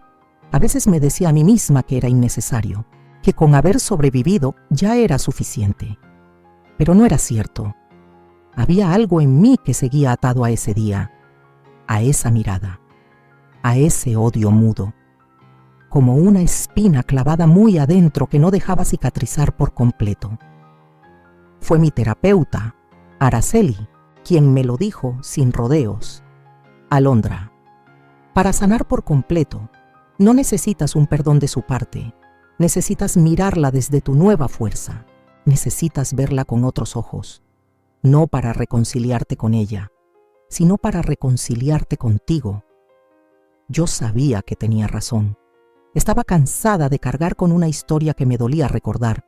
A veces me decía a mí misma que era innecesario, que con haber sobrevivido ya era suficiente. Pero no era cierto. Había algo en mí que seguía atado a ese día, a esa mirada, a ese odio mudo, como una espina clavada muy adentro que no dejaba cicatrizar por completo. Fue mi terapeuta, Araceli, quien me lo dijo sin rodeos. Alondra, para sanar por completo, no necesitas un perdón de su parte, necesitas mirarla desde tu nueva fuerza, necesitas verla con otros ojos, no para reconciliarte con ella, sino para reconciliarte contigo. Yo sabía que tenía razón. Estaba cansada de cargar con una historia que me dolía recordar,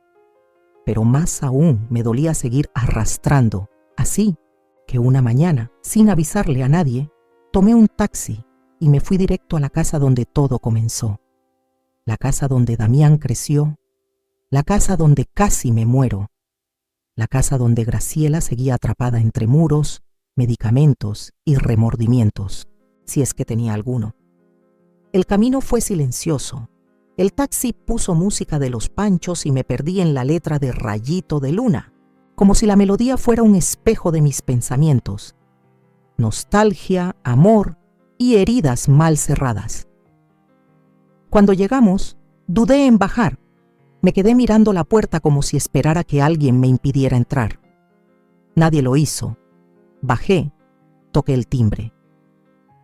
pero más aún me dolía seguir arrastrando, así que una mañana, sin avisarle a nadie, tomé un taxi y me fui directo a la casa donde todo comenzó. La casa donde Damián creció, la casa donde casi me muero, la casa donde Graciela seguía atrapada entre muros, medicamentos y remordimientos, si es que tenía alguno. El camino fue silencioso. El taxi puso música de Los Panchos y me perdí en la letra de Rayito de Luna, como si la melodía fuera un espejo de mis pensamientos. Nostalgia, amor y heridas mal cerradas. Cuando llegamos, dudé en bajar. Me quedé mirando la puerta como si esperara que alguien me impidiera entrar. Nadie lo hizo. Bajé, toqué el timbre.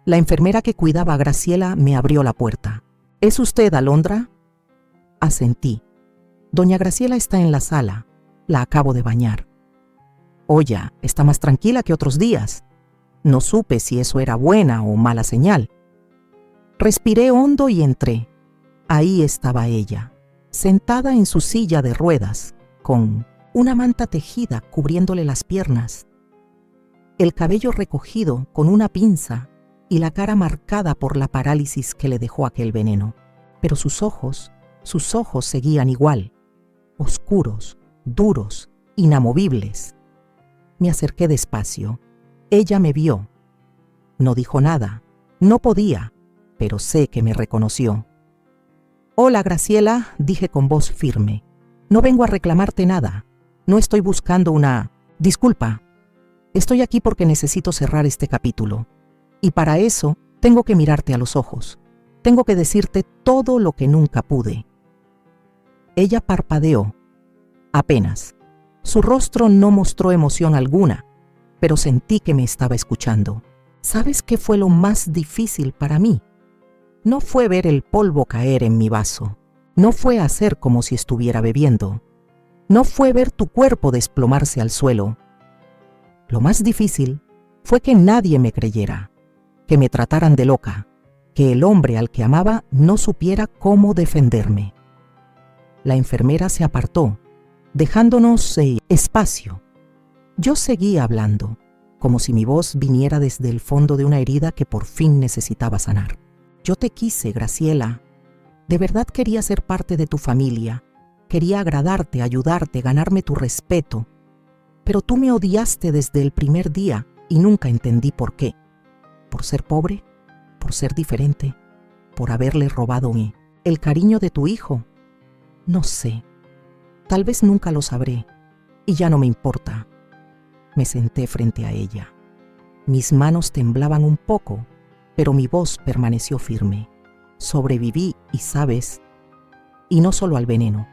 La enfermera que cuidaba a Graciela me abrió la puerta. ¿Es usted Alondra? Asentí. Doña Graciela está en la sala. La acabo de bañar. Oye, está más tranquila que otros días. No supe si eso era buena o mala señal. Respiré hondo y entré. Ahí estaba ella, sentada en su silla de ruedas, con una manta tejida cubriéndole las piernas, el cabello recogido con una pinza y la cara marcada por la parálisis que le dejó aquel veneno. Pero sus ojos seguían igual, oscuros, duros, inamovibles. Me acerqué despacio. Ella me vio. No dijo nada, no podía, pero sé que me reconoció. «Hola, Graciela», dije con voz firme. «No vengo a reclamarte nada. No estoy buscando una disculpa. Estoy aquí porque necesito cerrar este capítulo. Y para eso tengo que mirarte a los ojos. Tengo que decirte todo lo que nunca pude». Ella parpadeó. Apenas. Su rostro no mostró emoción alguna, pero sentí que me estaba escuchando. ¿Sabes qué fue lo más difícil para mí? No fue ver el polvo caer en mi vaso. No fue hacer como si estuviera bebiendo. No fue ver tu cuerpo desplomarse al suelo. Lo más difícil fue que nadie me creyera, que me trataran de loca, que el hombre al que amaba no supiera cómo defenderme. La enfermera se apartó, dejándonos espacio. Yo seguía hablando, como si mi voz viniera desde el fondo de una herida que por fin necesitaba sanar. Yo te quise, Graciela. De verdad quería ser parte de tu familia. Quería agradarte, ayudarte, ganarme tu respeto. Pero tú me odiaste desde el primer día y nunca entendí por qué. ¿Por ser pobre? ¿Por ser diferente? ¿Por haberle robado el cariño de tu hijo? No sé. Tal vez nunca lo sabré. Y ya no me importa. Me senté frente a ella. Mis manos temblaban un poco, pero mi voz permaneció firme. Sobreviví y sabes, y no solo al veneno,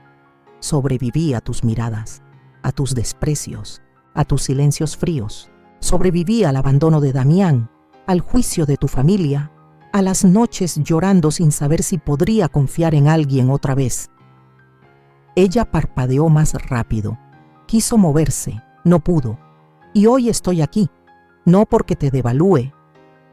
sobreviví a tus miradas, a tus desprecios, a tus silencios fríos. Sobreviví al abandono de Damián, al juicio de tu familia, a las noches llorando sin saber si podría confiar en alguien otra vez. Ella parpadeó más rápido, quiso moverse, no pudo, y hoy estoy aquí, no porque te devalúe.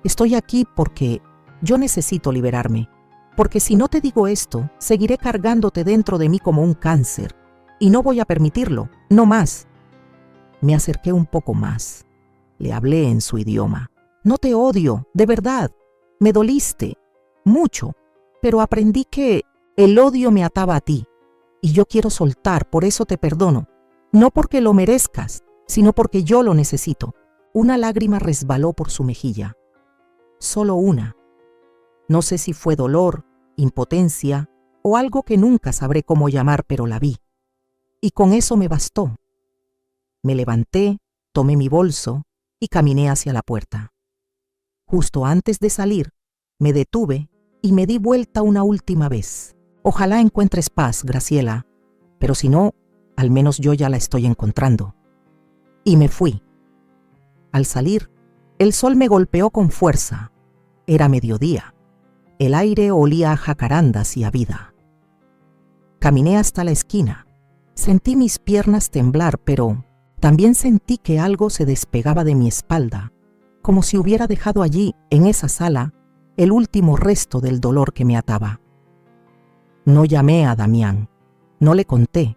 Estoy aquí porque yo necesito liberarme, porque si no te digo esto, seguiré cargándote dentro de mí como un cáncer, y no voy a permitirlo, no más. Me acerqué un poco más. Le hablé en su idioma. No te odio, de verdad. Me doliste, mucho, pero aprendí que el odio me ataba a ti, y yo quiero soltar, por eso te perdono. No porque lo merezcas, sino porque yo lo necesito. Una lágrima resbaló por su mejilla. Solo una. No sé si fue dolor, impotencia o algo que nunca sabré cómo llamar, pero la vi. Y con eso me bastó. Me levanté, tomé mi bolso y caminé hacia la puerta. Justo antes de salir, me detuve y me di vuelta una última vez. Ojalá encuentres paz, Graciela, pero si no, al menos yo ya la estoy encontrando. Y me fui. Al salir, el sol me golpeó con fuerza. Era mediodía. El aire olía a jacarandas y a vida. Caminé hasta la esquina. Sentí mis piernas temblar, pero también sentí que algo se despegaba de mi espalda, como si hubiera dejado allí, en esa sala, el último resto del dolor que me ataba. No llamé a Damián. No le conté.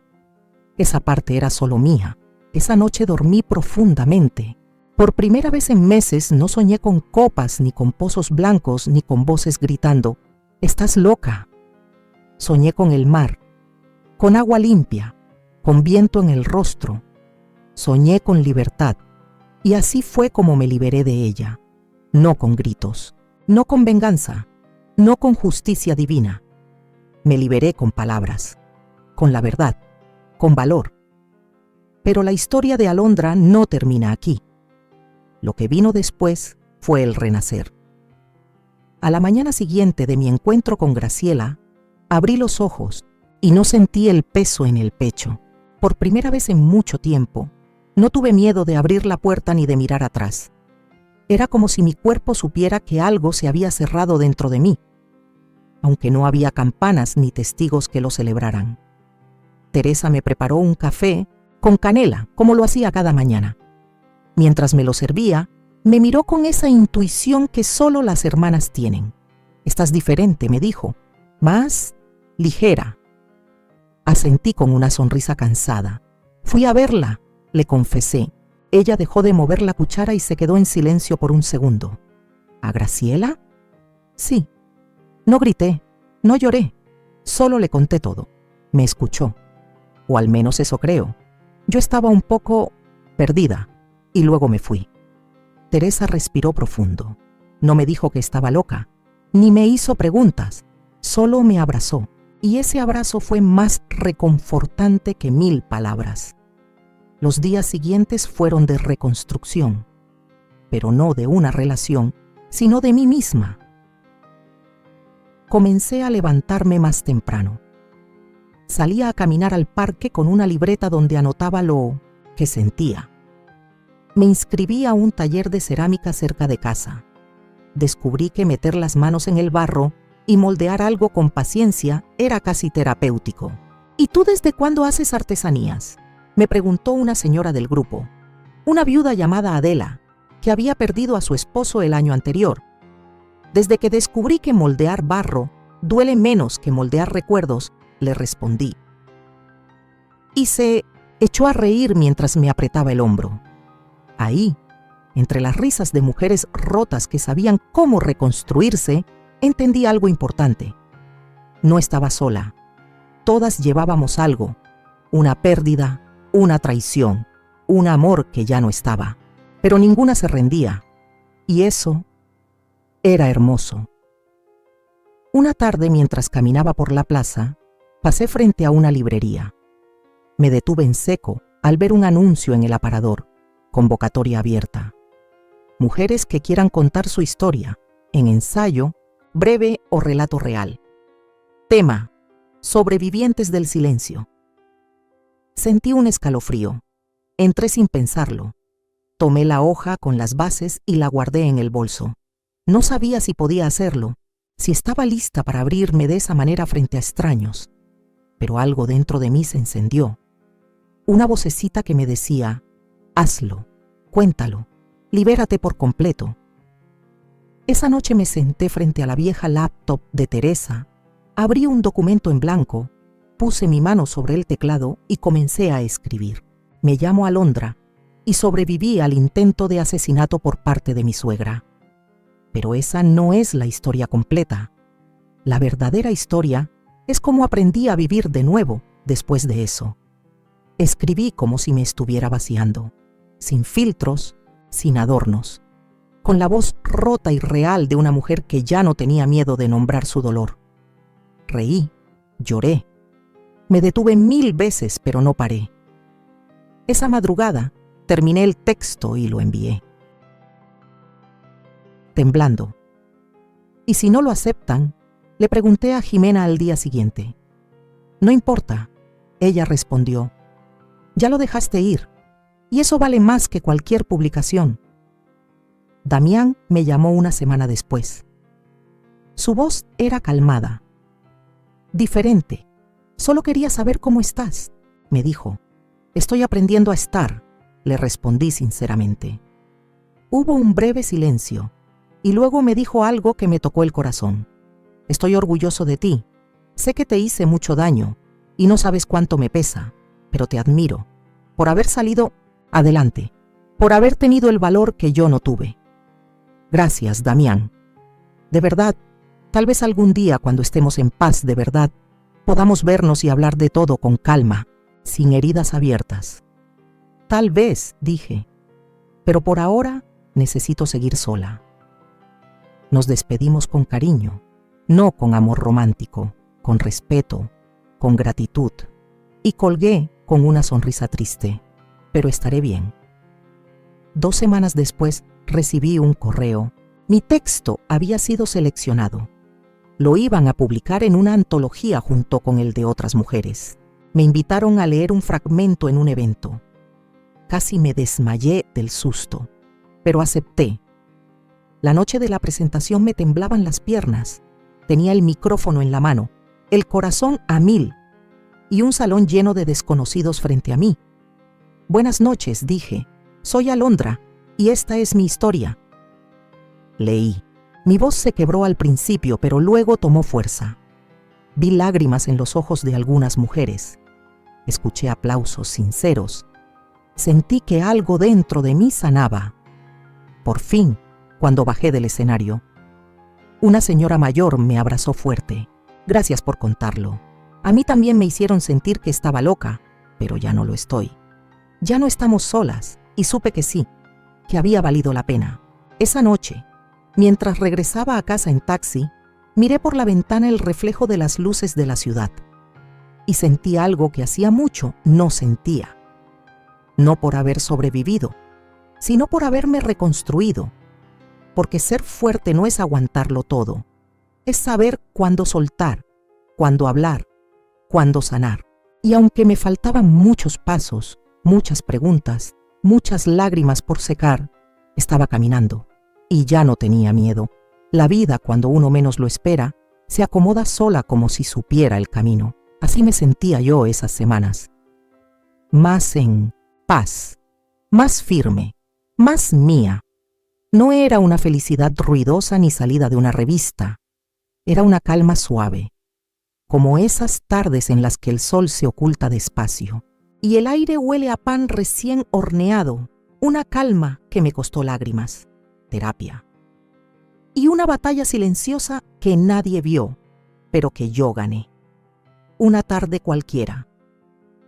Esa parte era solo mía. Esa noche dormí profundamente. Por primera vez en meses no soñé con copas, ni con pozos blancos, ni con voces gritando: «¡Estás loca!». Soñé con el mar, con agua limpia, con viento en el rostro. Soñé con libertad, y así fue como me liberé de ella. No con gritos, no con venganza, no con justicia divina. Me liberé con palabras, con la verdad, con valor. Pero la historia de Alondra no termina aquí. Lo que vino después fue el renacer. A la mañana siguiente de mi encuentro con Graciela, abrí los ojos y no sentí el peso en el pecho. Por primera vez en mucho tiempo, no tuve miedo de abrir la puerta ni de mirar atrás. Era como si mi cuerpo supiera que algo se había cerrado dentro de mí, aunque no había campanas ni testigos que lo celebraran. Teresa me preparó un café con canela, como lo hacía cada mañana. Mientras me lo servía, me miró con esa intuición que solo las hermanas tienen. «Estás diferente», me dijo, «más ligera». Asentí con una sonrisa cansada. «Fui a verla», le confesé. Ella dejó de mover la cuchara y se quedó en silencio por un segundo. «¿A Graciela?». «Sí». No grité, no lloré, solo le conté todo. Me escuchó, o al menos eso creo. Yo estaba un poco perdida y luego me fui. Teresa respiró profundo. No me dijo que estaba loca, ni me hizo preguntas, solo me abrazó, y ese abrazo fue más reconfortante que 1000 palabras. Los días siguientes fueron de reconstrucción, pero no de una relación, sino de mí misma. Comencé a levantarme más temprano. Salía a caminar al parque con una libreta donde anotaba lo que sentía. Me inscribí a un taller de cerámica cerca de casa. Descubrí que meter las manos en el barro y moldear algo con paciencia era casi terapéutico. «¿Y tú desde cuándo haces artesanías?», me preguntó una señora del grupo, una viuda llamada Adela, que había perdido a su esposo el año anterior. «Desde que descubrí que moldear barro duele menos que moldear recuerdos», le respondí. Y se echó a reír mientras me apretaba el hombro. Ahí, entre las risas de mujeres rotas que sabían cómo reconstruirse, entendí algo importante. No estaba sola. Todas llevábamos algo, una pérdida, una traición, un amor que ya no estaba, pero ninguna se rendía. Y eso era hermoso. Una tarde, mientras caminaba por la plaza, pasé frente a una librería. Me detuve en seco al ver un anuncio en el aparador: convocatoria abierta. Mujeres que quieran contar su historia, en ensayo, breve o relato real. Tema: sobrevivientes del silencio. Sentí un escalofrío. Entré sin pensarlo. Tomé la hoja con las bases y la guardé en el bolso. No sabía si podía hacerlo, si estaba lista para abrirme de esa manera frente a extraños. Pero algo dentro de mí se encendió. Una vocecita que me decía: «Hazlo, cuéntalo, libérate por completo». Esa noche me senté frente a la vieja laptop de Teresa, abrí un documento en blanco, puse mi mano sobre el teclado y comencé a escribir. Me llamo Alondra y sobreviví al intento de asesinato por parte de mi suegra. Pero esa no es la historia completa. La verdadera historia es cómo aprendí a vivir de nuevo después de eso. Escribí como si me estuviera vaciando, sin filtros, sin adornos, con la voz rota y real de una mujer que ya no tenía miedo de nombrar su dolor. Reí, lloré, me detuve 1000 veces, pero no paré. Esa madrugada terminé el texto y lo envié. Temblando. «¿Y si no lo aceptan?», le pregunté a Jimena al día siguiente. «No importa», ella respondió. «Ya lo dejaste ir, y eso vale más que cualquier publicación». Damián me llamó una semana después. Su voz era calmada, diferente. «Solo quería saber cómo estás», me dijo. «Estoy aprendiendo a estar», le respondí sinceramente. Hubo un breve silencio, y luego me dijo algo que me tocó el corazón. «Estoy orgulloso de ti. Sé que te hice mucho daño, y no sabes cuánto me pesa, pero te admiro por haber salido adelante, por haber tenido el valor que yo no tuve. Gracias, Damián. De verdad, tal vez algún día, cuando estemos en paz de verdad, podamos vernos y hablar de todo con calma, sin heridas abiertas. Tal vez, dije, pero por ahora necesito seguir sola. Nos despedimos con cariño, no con amor romántico, con respeto, con gratitud, y colgué con una sonrisa triste, pero estaré bien. 2 semanas después recibí un correo. Mi texto había sido seleccionado. Lo iban a publicar en una antología junto con el de otras mujeres. Me invitaron a leer un fragmento en un evento. Casi me desmayé del susto, pero acepté. La noche de la presentación me temblaban las piernas. Tenía el micrófono en la mano, el corazón a 1000 y un salón lleno de desconocidos frente a mí. Buenas noches, dije. Soy Alondra y esta es mi historia. Leí. Mi voz se quebró al principio, pero luego tomó fuerza. Vi lágrimas en los ojos de algunas mujeres. Escuché aplausos sinceros. Sentí que algo dentro de mí sanaba. Por fin, cuando bajé del escenario, una señora mayor me abrazó fuerte. Gracias por contarlo. A mí también me hicieron sentir que estaba loca, pero ya no lo estoy. Ya no estamos solas, y supe que sí, que había valido la pena. Esa noche, mientras regresaba a casa en taxi, miré por la ventana el reflejo de las luces de la ciudad y sentí algo que hacía mucho no sentía. No por haber sobrevivido, sino por haberme reconstruido. Porque ser fuerte no es aguantarlo todo, es saber cuándo soltar, cuándo hablar, cuándo sanar. Y aunque me faltaban muchos pasos, muchas preguntas, muchas lágrimas por secar, estaba caminando y ya no tenía miedo. La vida, cuando uno menos lo espera, se acomoda sola como si supiera el camino. Así me sentía yo esas semanas. Más en paz, más firme, más mía. No era una felicidad ruidosa ni salida de una revista. Era una calma suave, como esas tardes en las que el sol se oculta despacio y el aire huele a pan recién horneado. Una calma que me costó lágrimas, terapia. Y una batalla silenciosa que nadie vio, pero que yo gané. Una tarde cualquiera,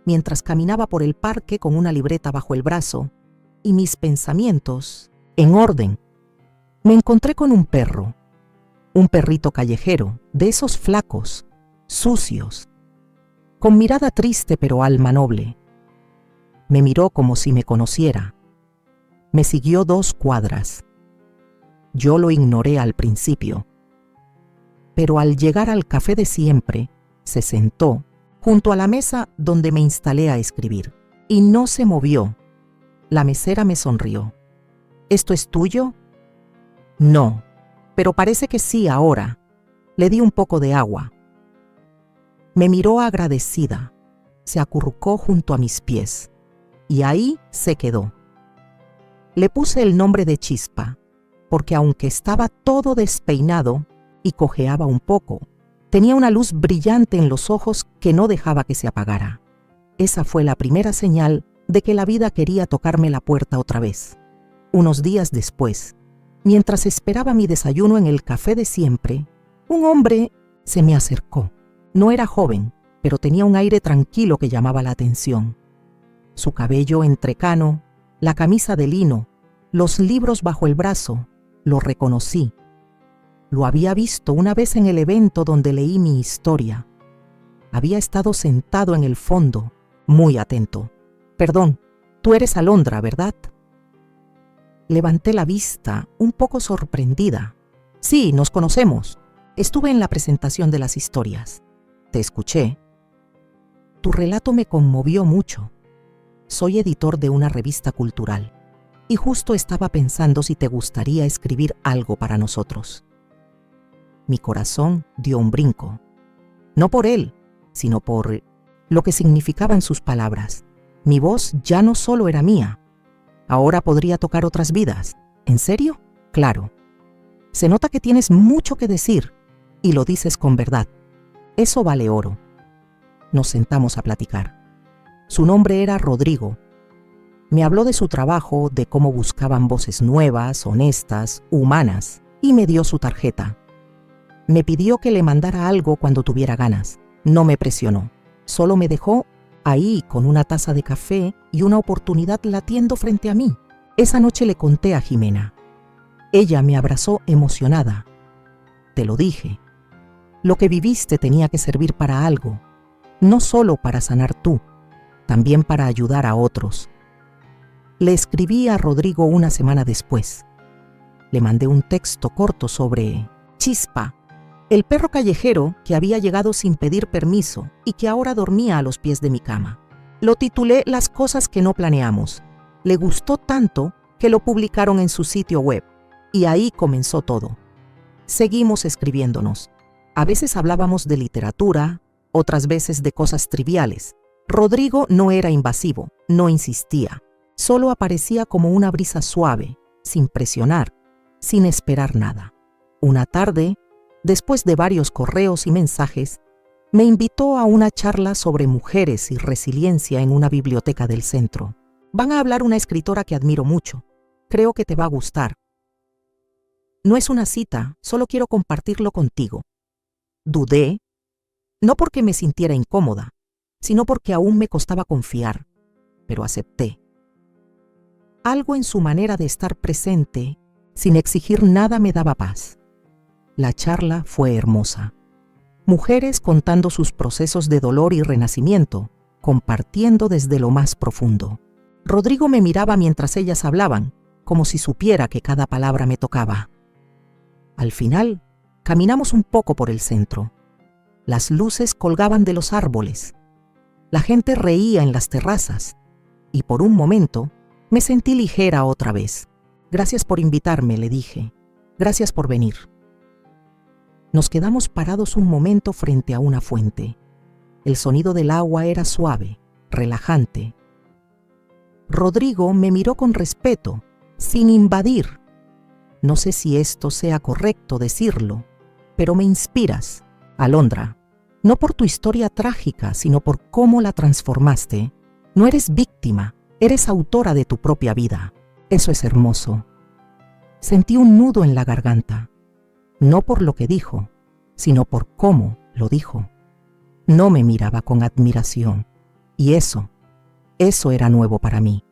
mientras caminaba por el parque con una libreta bajo el brazo y mis pensamientos en orden, me encontré con un perro, un perrito callejero, de esos flacos, sucios, con mirada triste pero alma noble. Me miró como si me conociera. Me siguió 2 cuadras. Yo lo ignoré al principio, pero al llegar al café de siempre, se sentó junto a la mesa donde me instalé a escribir y no se movió. La mesera me sonrió. ¿Esto es tuyo? No, pero parece que sí ahora. Le di un poco de agua. Me miró agradecida, se acurrucó junto a mis pies y ahí se quedó. Le puse el nombre de Chispa, porque aunque estaba todo despeinado y cojeaba un poco, tenía una luz brillante en los ojos que no dejaba que se apagara. Esa fue la primera señal de que la vida quería tocarme la puerta otra vez. Unos días después, mientras esperaba mi desayuno en el café de siempre, un hombre se me acercó. No era joven, pero tenía un aire tranquilo que llamaba la atención. Su cabello entrecano, la camisa de lino, los libros bajo el brazo, lo reconocí. Lo había visto una vez en el evento donde leí mi historia. Había estado sentado en el fondo, muy atento. Perdón, tú eres Alondra, ¿verdad? Levanté la vista, un poco sorprendida. Sí, nos conocemos. Estuve en la presentación de las historias. Te escuché. Tu relato me conmovió mucho. Soy editor de una revista cultural y justo estaba pensando si te gustaría escribir algo para nosotros. Mi corazón dio un brinco. No por él, sino por lo que significaban sus palabras. Mi voz ya no solo era mía. Ahora podría tocar otras vidas. ¿En serio? Claro. Se nota que tienes mucho que decir y lo dices con verdad. Eso vale oro. Nos sentamos a platicar. Su nombre era Rodrigo. Me habló de su trabajo, de cómo buscaban voces nuevas, honestas, humanas, y me dio su tarjeta. Me pidió que le mandara algo cuando tuviera ganas. No me presionó. Solo me dejó ahí con una taza de café y una oportunidad latiendo frente a mí. Esa noche le conté a Jimena. Ella me abrazó emocionada. Te lo dije. Lo que viviste tenía que servir para algo, no solo para sanar tú, también para ayudar a otros. Le escribí a Rodrigo una semana después. Le mandé un texto corto sobre Chispa, el perro callejero que había llegado sin pedir permiso y que ahora dormía a los pies de mi cama. Lo titulé Las cosas que no planeamos. Le gustó tanto que lo publicaron en su sitio web y ahí comenzó todo. Seguimos escribiéndonos. A veces hablábamos de literatura, otras veces de cosas triviales. Rodrigo no era invasivo, no insistía. Solo aparecía como una brisa suave, sin presionar, sin esperar nada. Una tarde, después de varios correos y mensajes, me invitó a una charla sobre mujeres y resiliencia en una biblioteca del centro. Van a hablar una escritora que admiro mucho. Creo que te va a gustar. No es una cita, solo quiero compartirlo contigo. Dudé, no porque me sintiera incómoda, sino porque aún me costaba confiar, pero acepté. Algo en su manera de estar presente, sin exigir nada, me daba paz. La charla fue hermosa. Mujeres contando sus procesos de dolor y renacimiento, compartiendo desde lo más profundo. Rodrigo me miraba mientras ellas hablaban, como si supiera que cada palabra me tocaba. Al final, caminamos un poco por el centro. Las luces colgaban de los árboles. La gente reía en las terrazas. Y por un momento, me sentí ligera otra vez. Gracias por invitarme, le dije. Gracias por venir. Nos quedamos parados un momento frente a una fuente. El sonido del agua era suave, relajante. Rodrigo me miró con respeto, sin invadir. No sé si esto sea correcto decirlo, pero me inspiras, Alondra. No por tu historia trágica, sino por cómo la transformaste. No eres víctima, eres autora de tu propia vida. Eso es hermoso. Sentí un nudo en la garganta, no por lo que dijo, sino por cómo lo dijo. No me miraba con admiración, y eso era nuevo para mí.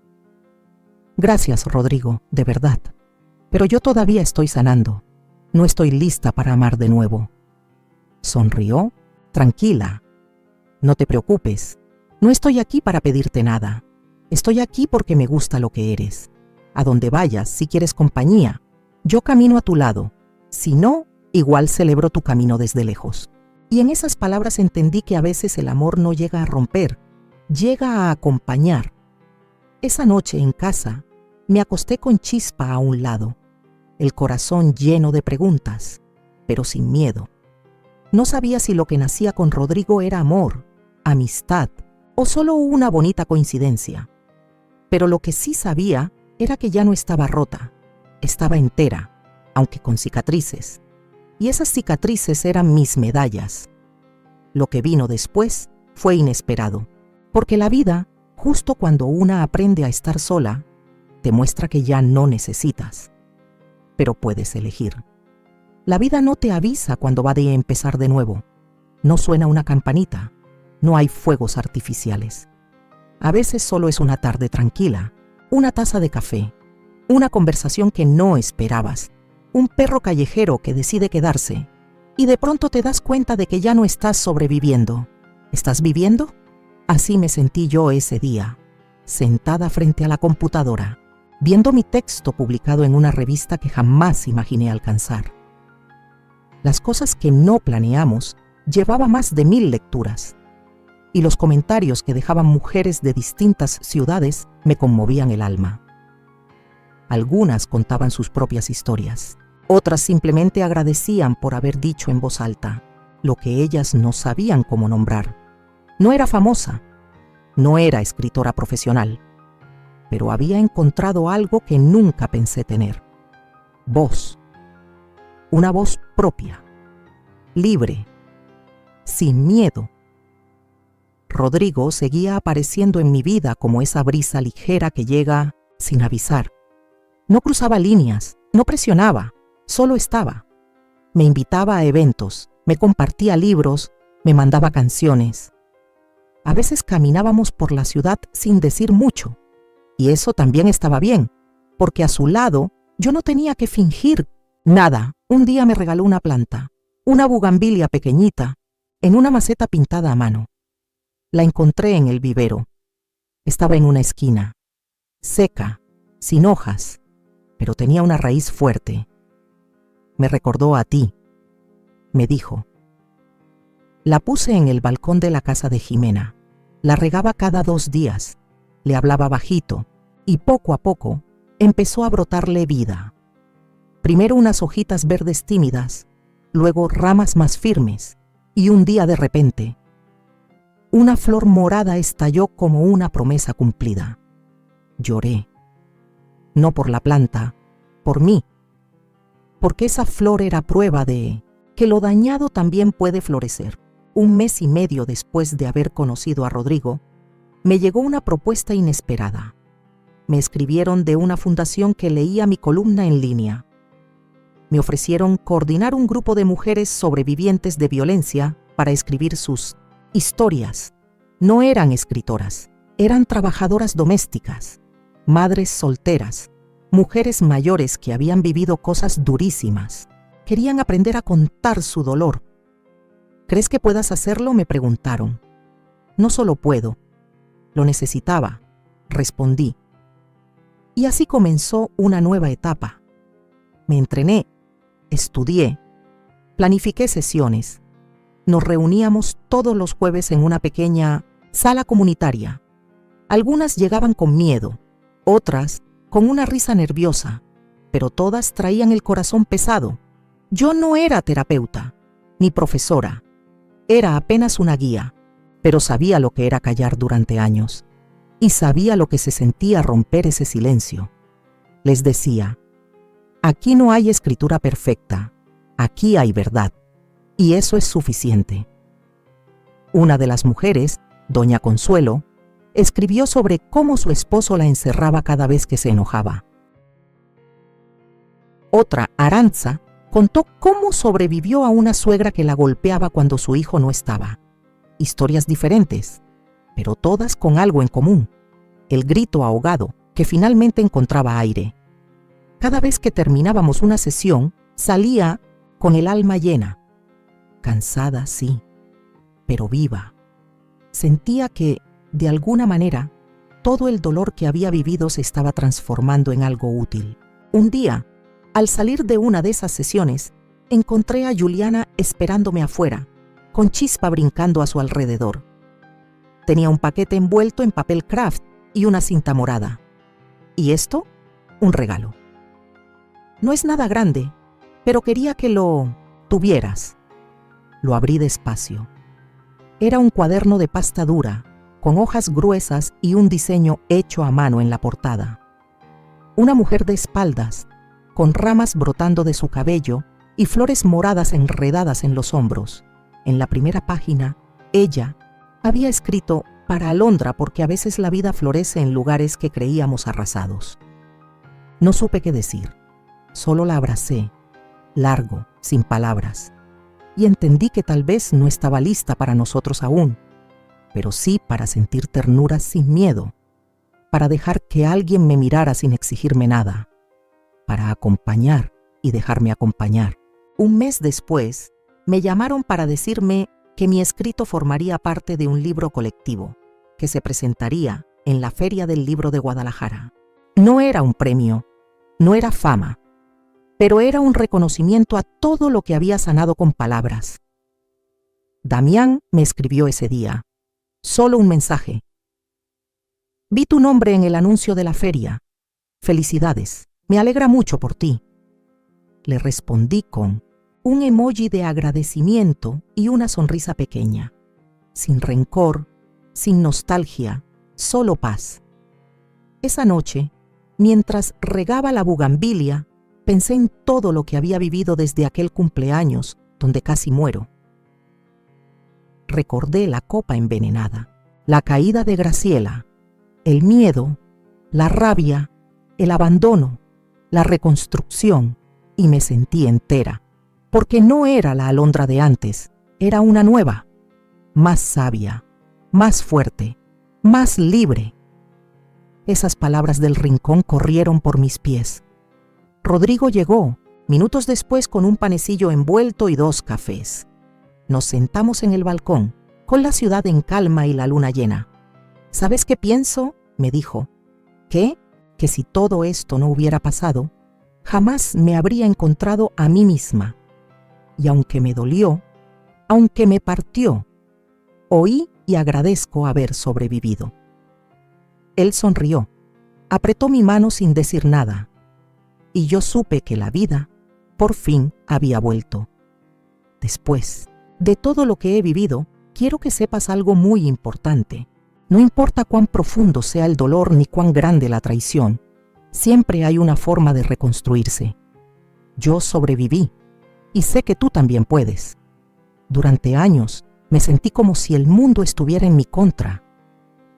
Gracias, Rodrigo, de verdad. Pero yo todavía estoy sanando. No estoy lista para amar de nuevo. Sonrió, tranquila. No te preocupes. No estoy aquí para pedirte nada. Estoy aquí porque me gusta lo que eres. A donde vayas, si quieres compañía, yo camino a tu lado. Si no, igual celebro tu camino desde lejos. Y en esas palabras entendí que a veces el amor no llega a romper, llega a acompañar. Esa noche en casa, me acosté con Chispa a un lado, el corazón lleno de preguntas, pero sin miedo. No sabía si lo que nacía con Rodrigo era amor, amistad o solo una bonita coincidencia. Pero lo que sí sabía era que ya no estaba rota, estaba entera, aunque con cicatrices. Y esas cicatrices eran mis medallas. Lo que vino después fue inesperado, porque la vida, justo cuando una aprende a estar sola, te muestra que ya no necesitas, pero puedes elegir. La vida no te avisa cuando va de empezar de nuevo. No suena una campanita, no hay fuegos artificiales. A veces solo es una tarde tranquila, una taza de café, una conversación que no esperabas, un perro callejero que decide quedarse, y de pronto te das cuenta de que ya no estás sobreviviendo. ¿Estás viviendo? Así me sentí yo ese día, sentada frente a la computadora, viendo mi texto publicado en una revista que jamás imaginé alcanzar. Las cosas que no planeamos llevaba más de 1000 lecturas, y los comentarios que dejaban mujeres de distintas ciudades me conmovían el alma. Algunas contaban sus propias historias, otras simplemente agradecían por haber dicho en voz alta lo que ellas no sabían cómo nombrar. No era famosa, no era escritora profesional, pero había encontrado algo que nunca pensé tener. Voz. Una voz propia, libre, sin miedo. Rodrigo seguía apareciendo en mi vida como esa brisa ligera que llega sin avisar. No cruzaba líneas, no presionaba, solo estaba. Me invitaba a eventos, me compartía libros, me mandaba canciones. A veces caminábamos por la ciudad sin decir mucho, y eso también estaba bien, porque a su lado yo no tenía que fingir nada. Un día me regaló una planta, una bugambilia pequeñita, en una maceta pintada a mano. La encontré en el vivero. Estaba en una esquina, seca, sin hojas, pero tenía una raíz fuerte. Me recordó a ti, me dijo. La puse en el balcón de la casa de Jimena. La regaba cada 2 días, le hablaba bajito y poco a poco empezó a brotarle vida. Primero unas hojitas verdes tímidas, luego ramas más firmes y un día de repente, una flor morada estalló como una promesa cumplida. Lloré, no por la planta, por mí, porque esa flor era prueba de que lo dañado también puede florecer. 1 mes y medio después de haber conocido a Rodrigo, me llegó una propuesta inesperada. Me escribieron de una fundación que leía mi columna en línea. Me ofrecieron coordinar un grupo de mujeres sobrevivientes de violencia para escribir sus historias. No eran escritoras, eran trabajadoras domésticas, madres solteras, mujeres mayores que habían vivido cosas durísimas. Querían aprender a contar su dolor. ¿Crees que puedas hacerlo?, me preguntaron. No solo puedo, lo necesitaba, respondí. Y así comenzó una nueva etapa. Me entrené, estudié, planifiqué sesiones. Nos reuníamos todos los jueves en una pequeña sala comunitaria. Algunas llegaban con miedo, otras con una risa nerviosa, pero todas traían el corazón pesado. Yo no era terapeuta, ni profesora. Era apenas una guía, pero sabía lo que era callar durante años y sabía lo que se sentía romper ese silencio. Les decía, aquí no hay escritura perfecta, aquí hay verdad, y eso es suficiente. Una de las mujeres, doña Consuelo, escribió sobre cómo su esposo la encerraba cada vez que se enojaba. Otra, Aranza, contó cómo sobrevivió a una suegra que la golpeaba cuando su hijo no estaba. Historias diferentes, pero todas con algo en común: el grito ahogado que finalmente encontraba aire. Cada vez que terminábamos una sesión, salía con el alma llena. Cansada, sí, pero viva. Sentía que, de alguna manera, todo el dolor que había vivido se estaba transformando en algo útil. Un día, al salir de una de esas sesiones, encontré a Juliana esperándome afuera, con Chispa brincando a su alrededor. Tenía un paquete envuelto en papel craft y una cinta morada. ¿Y esto? Un regalo. No es nada grande, pero quería que lo tuvieras. Lo abrí despacio. Era un cuaderno de pasta dura, con hojas gruesas y un diseño hecho a mano en la portada. Una mujer de espaldas, con ramas brotando de su cabello y flores moradas enredadas en los hombros. En la primera página, ella había escrito para Alondra porque a veces la vida florece en lugares que creíamos arrasados. No supe qué decir, solo la abracé, largo, sin palabras, y entendí que tal vez no estaba lista para nosotros aún, pero sí para sentir ternura sin miedo, para dejar que alguien me mirara sin exigirme nada, para acompañar y dejarme acompañar. 1 mes después, me llamaron para decirme que mi escrito formaría parte de un libro colectivo, que se presentaría en la Feria del Libro de Guadalajara. No era un premio, no era fama, pero era un reconocimiento a todo lo que había sanado con palabras. Damián me escribió ese día, solo un mensaje. Vi tu nombre en el anuncio de la feria. Felicidades, me alegra mucho por ti. Le respondí con un emoji de agradecimiento y una sonrisa pequeña, sin rencor, sin nostalgia, solo paz. Esa noche, mientras regaba la bugambilia, pensé en todo lo que había vivido desde aquel cumpleaños donde casi muero. Recordé la copa envenenada, la caída de Graciela, el miedo, la rabia, el abandono, la reconstrucción, y me sentí entera, porque no era la Alondra de antes, era una nueva, más sabia, más fuerte, más libre. Esas palabras del rincón corrieron por mis pies. Rodrigo llegó, minutos después, con un panecillo envuelto y 2 cafés. Nos sentamos en el balcón, con la ciudad en calma y la luna llena. ¿Sabes qué pienso?, me dijo. ¿Qué? Que si todo esto no hubiera pasado, jamás me habría encontrado a mí misma. Y aunque me dolió, aunque me partió, oí y agradezco haber sobrevivido. Él sonrió, apretó mi mano sin decir nada, y yo supe que la vida, por fin, había vuelto. Después de todo lo que he vivido, quiero que sepas algo muy importante. No importa cuán profundo sea el dolor ni cuán grande la traición, siempre hay una forma de reconstruirse. Yo sobreviví, y sé que tú también puedes. Durante años me sentí como si el mundo estuviera en mi contra,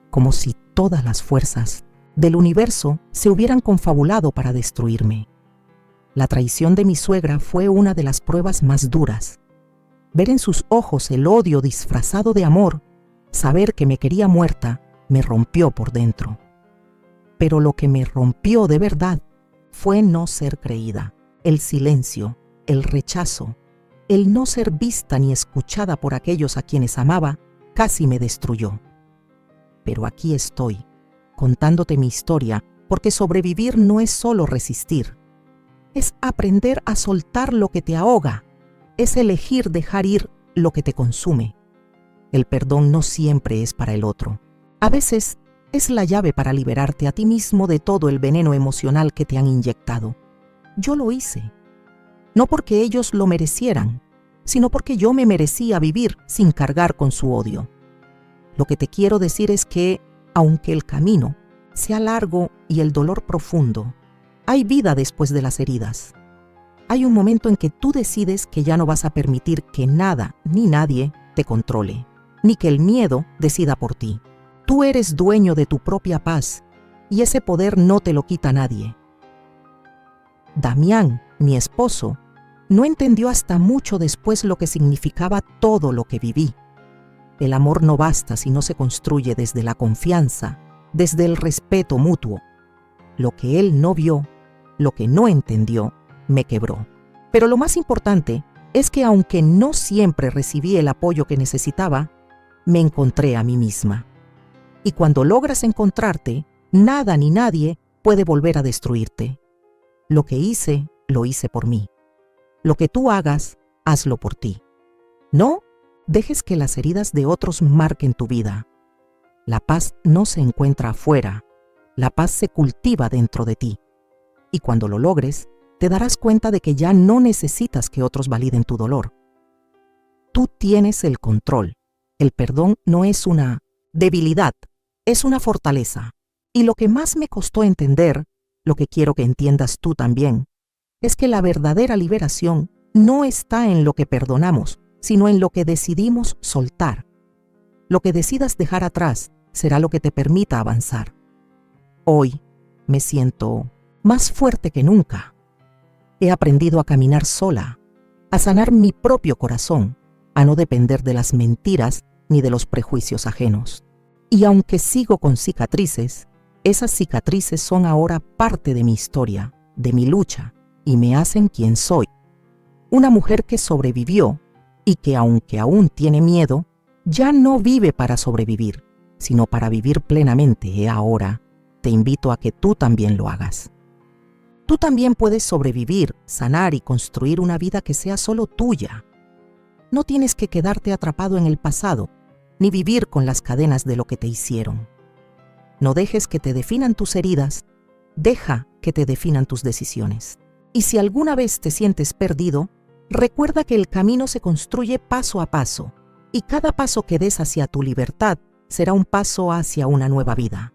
como si todas las fuerzas del universo se hubieran confabulado para destruirme. La traición de mi suegra fue una de las pruebas más duras. Ver en sus ojos el odio disfrazado de amor, saber que me quería muerta, me rompió por dentro. Pero lo que me rompió de verdad fue no ser creída, el silencio, el rechazo, el no ser vista ni escuchada por aquellos a quienes amaba, casi me destruyó. Pero aquí estoy, contándote mi historia, porque sobrevivir no es solo resistir. Es aprender a soltar lo que te ahoga, es elegir dejar ir lo que te consume. El perdón no siempre es para el otro. A veces es la llave para liberarte a ti mismo de todo el veneno emocional que te han inyectado. Yo lo hice. No porque ellos lo merecieran, sino porque yo me merecía vivir sin cargar con su odio. Lo que te quiero decir es que, aunque el camino sea largo y el dolor profundo, hay vida después de las heridas. Hay un momento en que tú decides que ya no vas a permitir que nada ni nadie te controle, ni que el miedo decida por ti. Tú eres dueño de tu propia paz, y ese poder no te lo quita nadie. Damián, mi esposo, no entendió hasta mucho después lo que significaba todo lo que viví. El amor no basta si no se construye desde la confianza, desde el respeto mutuo. Lo que él no vio, lo que no entendió, me quebró. Pero lo más importante es que aunque no siempre recibí el apoyo que necesitaba, me encontré a mí misma. Y cuando logras encontrarte, nada ni nadie puede volver a destruirte. Lo que hice, lo hice por mí. Lo que tú hagas, hazlo por ti. No dejes que las heridas de otros marquen tu vida. La paz no se encuentra afuera, la paz se cultiva dentro de ti. Y cuando lo logres, te darás cuenta de que ya no necesitas que otros validen tu dolor. Tú tienes el control. El perdón no es una debilidad, es una fortaleza. Y lo que más me costó entender, lo que quiero que entiendas tú también, es que la verdadera liberación no está en lo que perdonamos, sino en lo que decidimos soltar. Lo que decidas dejar atrás será lo que te permita avanzar. Hoy me siento más fuerte que nunca. He aprendido a caminar sola, a sanar mi propio corazón, a no depender de las mentiras ni de los prejuicios ajenos. Y aunque sigo con cicatrices, esas cicatrices son ahora parte de mi historia, de mi lucha, y me hacen quien soy. Una mujer que sobrevivió y que, aunque aún tiene miedo, ya no vive para sobrevivir, sino para vivir plenamente. Y ahora te invito a que tú también lo hagas. Tú también puedes sobrevivir, sanar y construir una vida que sea solo tuya. No tienes que quedarte atrapado en el pasado, ni vivir con las cadenas de lo que te hicieron. No dejes que te definan tus heridas, deja que te definan tus decisiones. Y si alguna vez te sientes perdido, recuerda que el camino se construye paso a paso, y cada paso que des hacia tu libertad será un paso hacia una nueva vida.